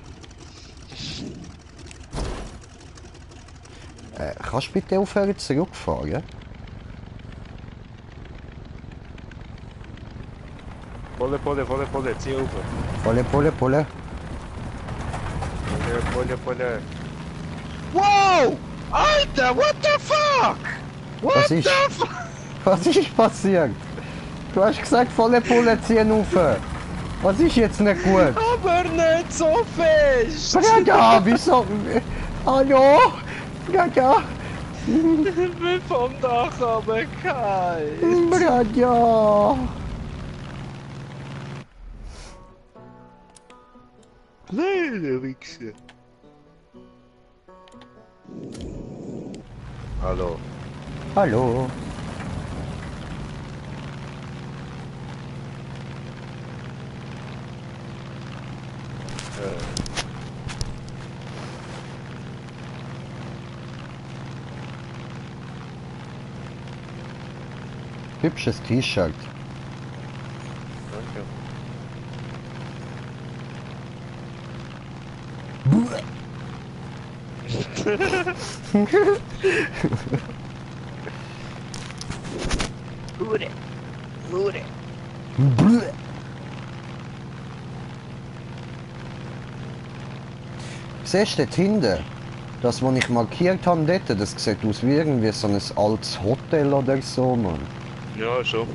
Kannst du bitte aufhören zurückfahren? Pulle, zieh auf. Pulle. Pulle. Wow! Alter, what the fuck? Was ist passiert? Du hast gesagt, volle Pulle ziehen auf. Was ist jetzt nicht gut? Aber nicht so fest! Ja, wieso? Hallo? Ja. Wie vom Dach aber kalt. Ja. Kleine Wichse. Hallo. Hallo. Hübsches T-Shirt. Danke. Hure. Siehst du dort hinten? Das, was ich markiert habe dort, das sieht aus wie irgendwie so ein altes Hotel oder so, Mann. Ja, schon.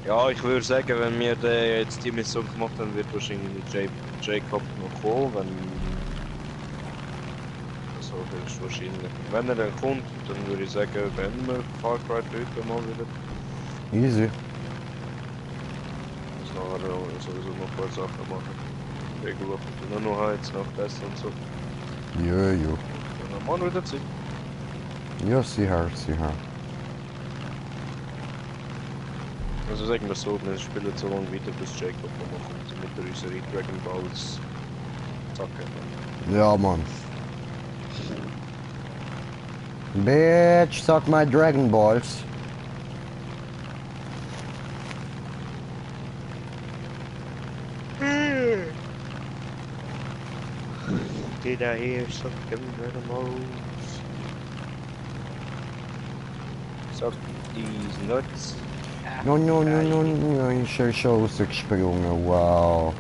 Ja, ich würde sagen, wenn wir jetzt die Mission gemacht haben, wird wahrscheinlich Jacob noch kommen, wenn... So ist wahrscheinlich. Wenn er dann kommt, dann würde ich sagen, beenden wir Far Cry heute mal wieder. Easy. Muss nachher sowieso noch ein paar Sachen machen. Regel ab und dann noch heizen, nach Testen und so. Ja. Und dann machen wir wieder Zeit. Ja, sicher. Also sagen wir so, wir spielen so lange weiter, bis Jacob noch kommt mit unseren Dragon Balls zacken. Ja, Mann. Bitch, suck my Dragon Balls. Did I hear something Dragon Balls? Suck these nuts. No, ich bin schon rausgesprungen, wow.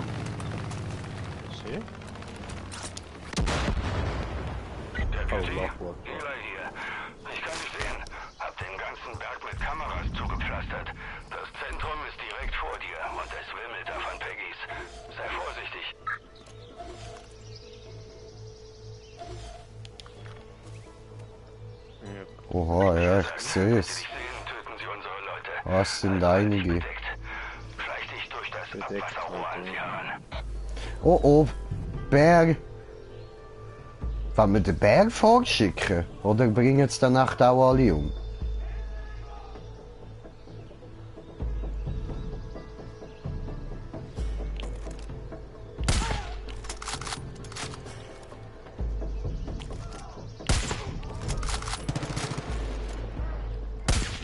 See? Deputy, Eli hier. Ich kann dich sehen. Hab den ganzen Berg mit Kameras zugepflastert. Das Zentrum ist direkt vor dir und es wimmelt da von Peggys. Sei vorsichtig. Oha, ja, ich seh's. Was sind einige? Oh, Berg. Wollen wir den Berg vorschicken? Oder bringen es dann Nacht auch alle um?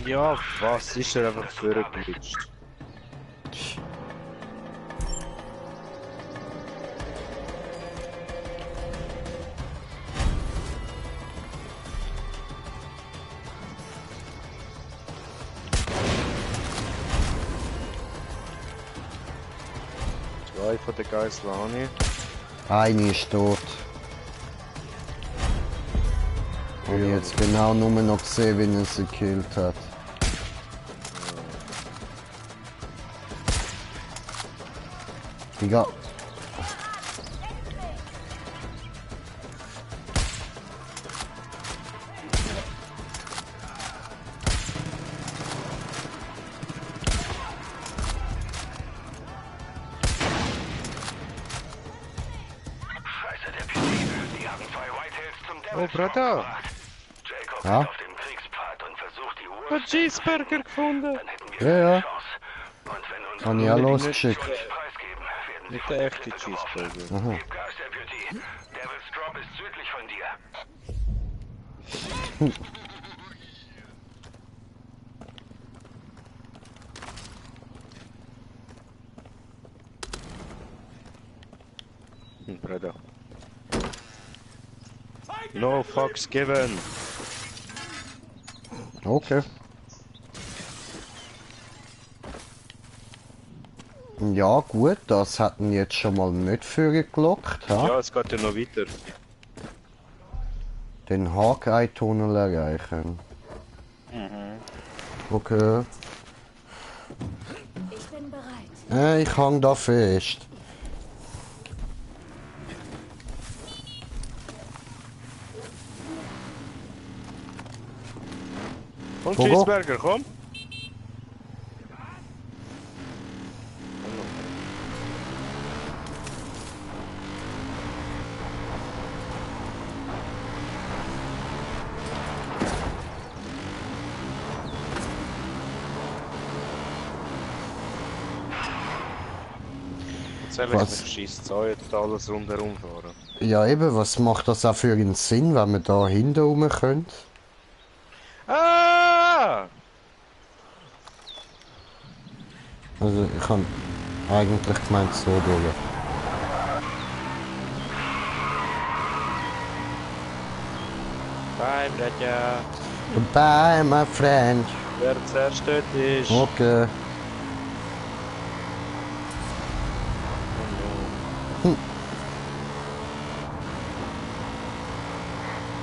Ja, was ist er einfach vorgeglitscht? Zwei von den Geiseln habe ich. Eine ist tot. Und jetzt genau nur noch gesehen, wie er sie gekillt hat. Egal. Scheiße, Deputy. Die haben zwei Whitehills zum Oh, Bruder. Jacob Ja? ist auf dem Kriegspfad und versucht die Uhr. Ein Cheeseburger gefunden. Ja. Habe ich auch losgeschickt. Nicht der echte Cheeseburger. Aha. Gib Gas, Deputy. Devil's Drop ist südlich von dir. Bruder. No fucks given. Okay. Ja gut, das hatten jetzt schon mal nicht vorgelockt, ha? Ja, es geht ja noch weiter. Den Hawkeye-Tunnel erreichen. Okay. Ich bin bereit. Ich hang da fest. Und Wo? Cheeseburger, komm. Was? Schießt jetzt alles rundherum fahren. Ja eben, was macht das auch für einen Sinn, wenn wir da hinten rum können? Ah! Also ich habe eigentlich gemeint so durch. Bye, Bretja. Bye, my friend. Wer zuerst dort ist. Okay.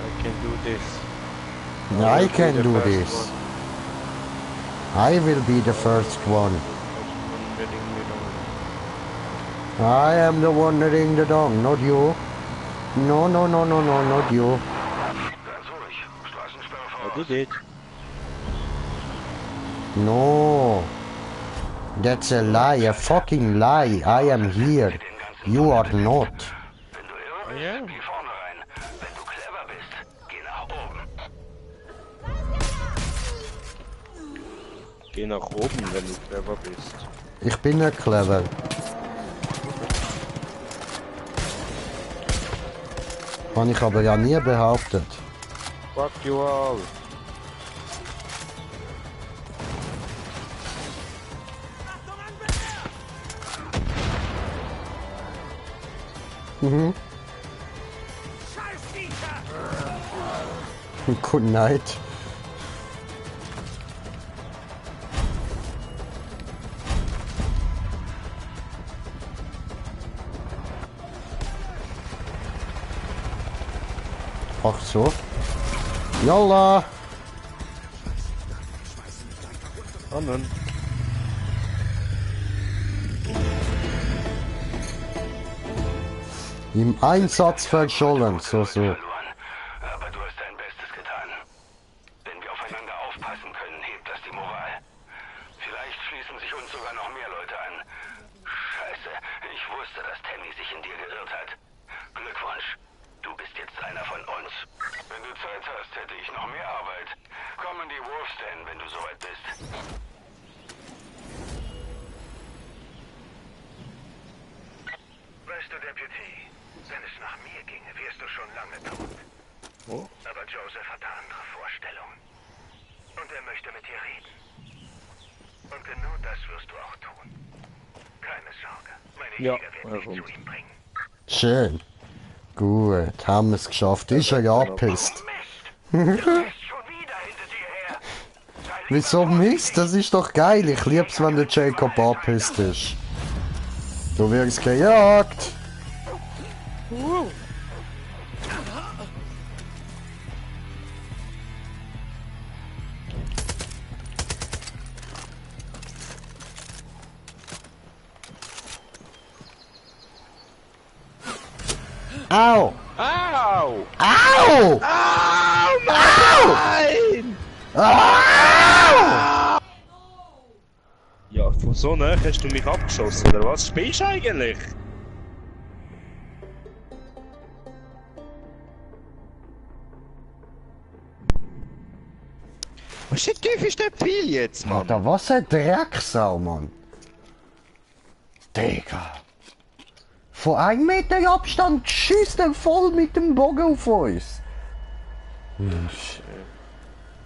I can do this. I can do this. I will be the first one. I am the one ring the dong, not you. No, no, no, no, no, not you. I did it. No. That's a lie, a fucking lie. I am here. You are not. Ja. Geh nach oben, wenn du clever bist. Ich bin nicht clever. Habe ich aber ja nie behauptet. Fuck you all. Mhm. Good night. Ach so. Yalla. Annen. Im Einsatz verschollen, so. Aber du hast dein Bestes getan. Wenn wir aufeinander aufpassen können, hebt das die Moral. Vielleicht schließen sich uns sogar noch mehr Leute an. Scheiße, ich wusste, dass Tammy sich in dir geirrt hat. Glückwunsch, du bist jetzt einer von uns. Wenn du Zeit hast, hätte ich noch mehr Arbeit. Komm in die Wolf's Den, wenn du soweit bist. Weißt du, Deputy, wenn es nach mir ginge, wärst du schon lange tot. Oh. Aber Joseph hat andere Vorstellungen. Und er möchte mit dir reden. Und genau das wirst du auch tun. Keine Sorge, meine Jäger werden dich zu ihm bringen. Schön. Gut, haben wir es geschafft. Ist er ja abgepisst. Wieso Mist? Das ist doch geil. Ich lieb's, wenn der Jacob abgepisst ist. Du wirst gejagt. Au! Au! Au! Au! Nein! Au! Ja, von so nah hast du mich abgeschossen, oder was spielst du eigentlich? Was ist der tiefste Pfeil jetzt, Mann? Alter, was ein Drecksau, Mann. Digga. Von 1 Meter Abstand schießt er voll mit dem Bogen auf uns.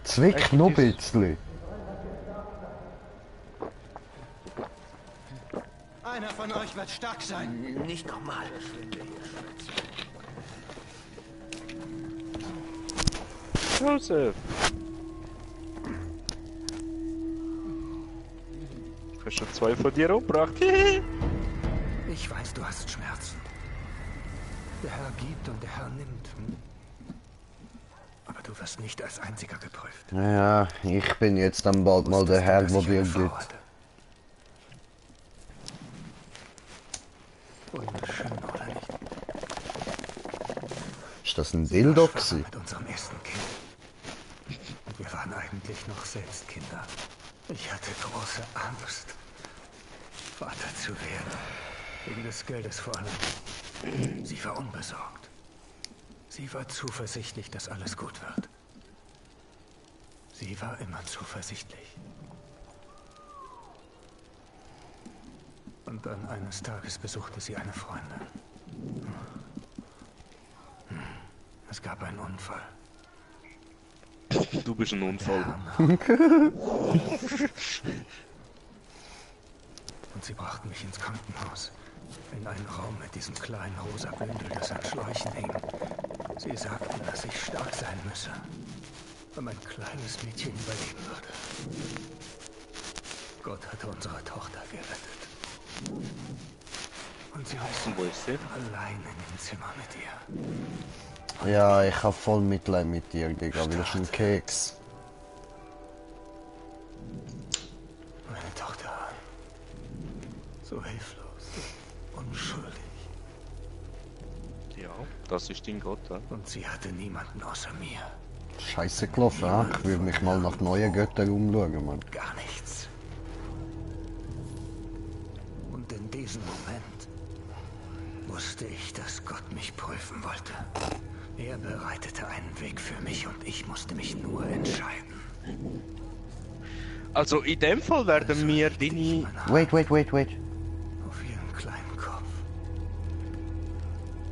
Zwickt noch ein bisschen. Einer von euch wird stark sein. Nicht nochmal. Joseph! Ich habe schon 2 von dir umgebracht. Ich weiß, du hast Schmerzen. Der Herr gibt und der Herr nimmt. Aber du wirst nicht als einziger geprüft. Ja, ich bin jetzt dann bald mal der Herr, der dir gibt. Wunderschön, oder nicht? Ist das ein Dildo gewesen? Mit unserem ersten Kind. Und wir waren eigentlich noch selbst Kinder. Ich hatte große Angst, Vater zu werden. Wegen des Geldes vor allem. Sie war unbesorgt. Sie war zuversichtlich, dass alles gut wird. Sie war immer zuversichtlich. Und dann eines Tages besuchte sie eine Freundin. Es gab einen Unfall. Du bist ein Unfall. Und sie brachten mich ins Krankenhaus. In einen Raum mit diesem kleinen rosa Bündel, das an Schläuchen hing. Sie sagten, dass ich stark sein müsse, wenn mein kleines Mädchen überleben würde. Gott hatte unsere Tochter gerettet. Und sie ist allein in dem Zimmer mit ihr. Ja, ich hab voll Mitleid mit dir, Digga. Willst du einen Keks? Meine Tochter. So hilflos. Unschuldig. Ja, das ist dein Gott, ja. Und sie hatte niemanden außer mir. Scheiße gelaufen, ja? Ich will mich mal nach neuen Göttern umschauen, Mann. Gar nichts. Und in diesem Moment wusste ich, dass Gott mich prüfen wollte. Er bereitete einen Weg für mich und ich musste mich nur entscheiden. Also in dem Fall werden wir deine... Wait. Auf ihren kleinen Kopf.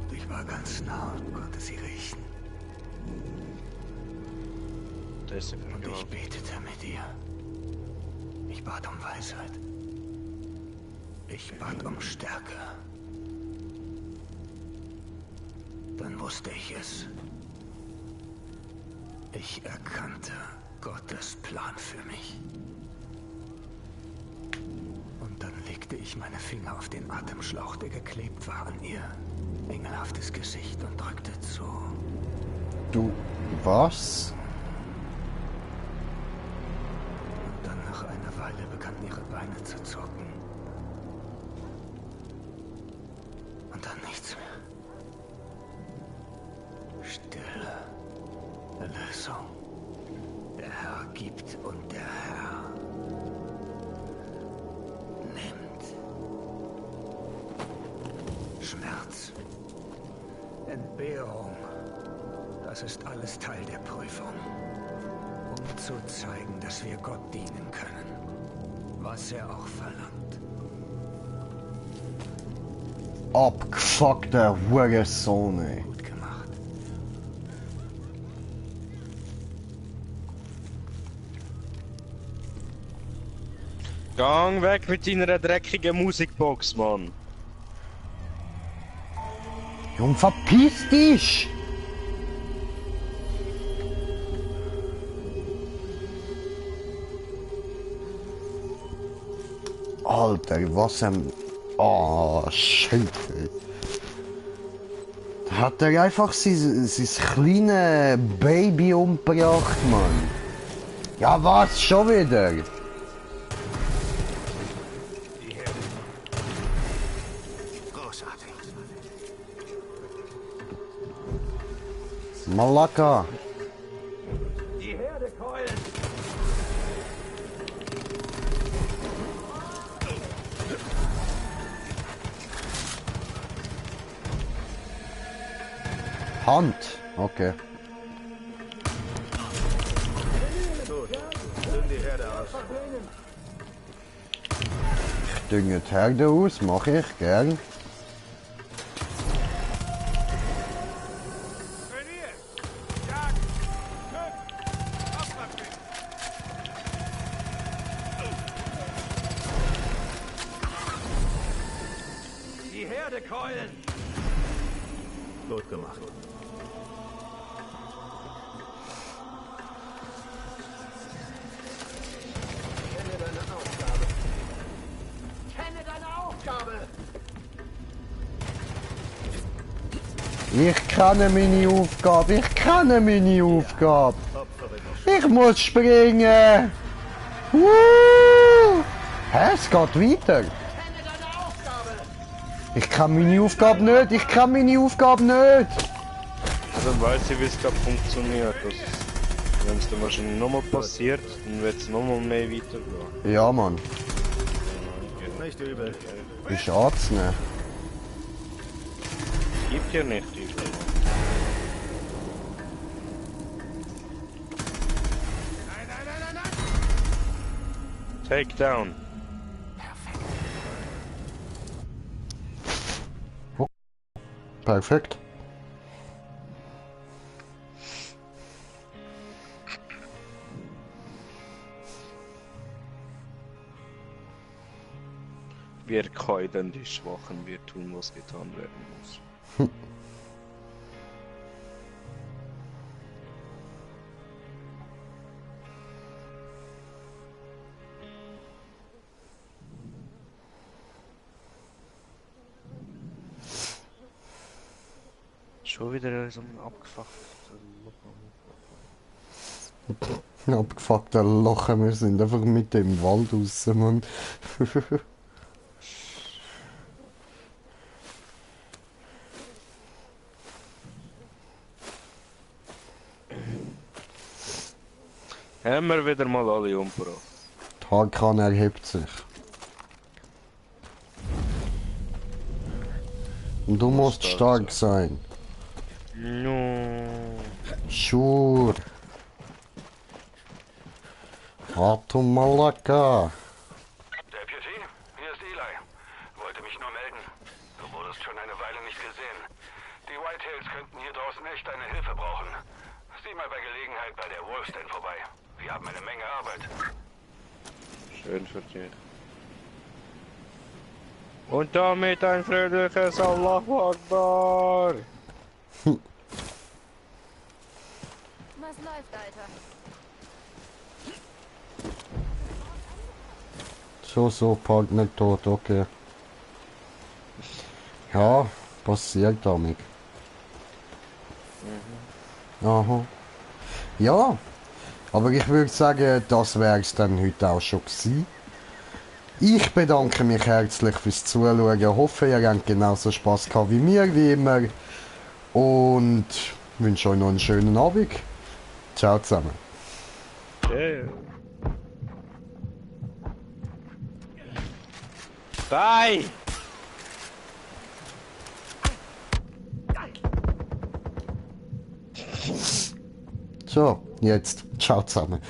Und ich war ganz nah und konnte sie riechen. Das ist und ich betete mit ihr. Ich bat um Weisheit. Ich bat um Stärke. Dann wusste ich es. Ich erkannte Gottes Plan für mich. Und dann legte ich meine Finger auf den Atemschlauch, der geklebt war an ihr engelhaftes Gesicht und drückte zu. Du, was? Und dann nach einer Weile begannen ihre Beine zu zucken. Und dann nichts mehr. Stille. Erlösung. Der Herr gibt und der Herr nimmt. Schmerz. Entbehrung. Das ist alles Teil der Prüfung. Um zu zeigen, dass wir Gott dienen können. Was er auch verlangt. Abgefuckter Hurensohn, ey. Gut gemacht. Gang weg mit deiner dreckigen Musikbox, Mann. Jung, verpiss dich! Alter, was ein... Oh, shit. Da hat er einfach sein kleines Baby umgebracht, Mann. Ja, was? Schon wieder? Großartig. Malaka. Die Herde keulen! Hand. Okay. Gut, nimm die Herde aus. Ich dünge die Herde aus, mache ich, gern. Keulen! Gut gemacht. Kenne deine Aufgabe. Kenne deine Aufgabe! Ich kenne meine Aufgabe, ich kenne meine Aufgabe. Ich muss springen. Hä, es geht weiter. Ich kann meine Aufgabe nicht, ich kann meine Aufgabe nicht. Dann weiß ich, wie es gerade funktioniert. Wenn es dann wahrscheinlich nochmal passiert, dann wird es nochmal mehr weitergehen. Ja, Mann. Nicht übel. Ist anzunehmen. Gibt ja nicht übel. Take down. Perfekt. Wir keulen die Schwachen, wir tun, was getan werden muss. Schon wieder so ein Abgefuckter Lachen, wir sind einfach mit dem Wald raus, Mann. Haben wir wieder mal alle umgebracht. Hakan erhebt sich. Und du musst stark sein. No. Sure. Hatu Malaka. Deputy, hier ist Eli. Wollte mich nur melden. Du wurdest schon eine Weile nicht gesehen. Die Whitetails könnten hier draußen echt deine Hilfe brauchen. Sieh mal bei Gelegenheit bei der Wolfsden vorbei. Wir haben eine Menge Arbeit. Schön für dich. Und damit ein fröhliches Allahu Akbar. Was läuft, Alter? So, Park nicht tot, okay. Ja, passiert damit. Aha. Ja, aber ich würde sagen, das wäre es dann heute auch schon gewesen. Ich bedanke mich herzlich fürs Zuschauen. Ich hoffe, ihr habt genauso Spaß gehabt wie mir, wie immer. Und wünsche euch noch einen schönen Abend. Ciao zusammen. Yeah. Bye! So, jetzt. Ciao zusammen.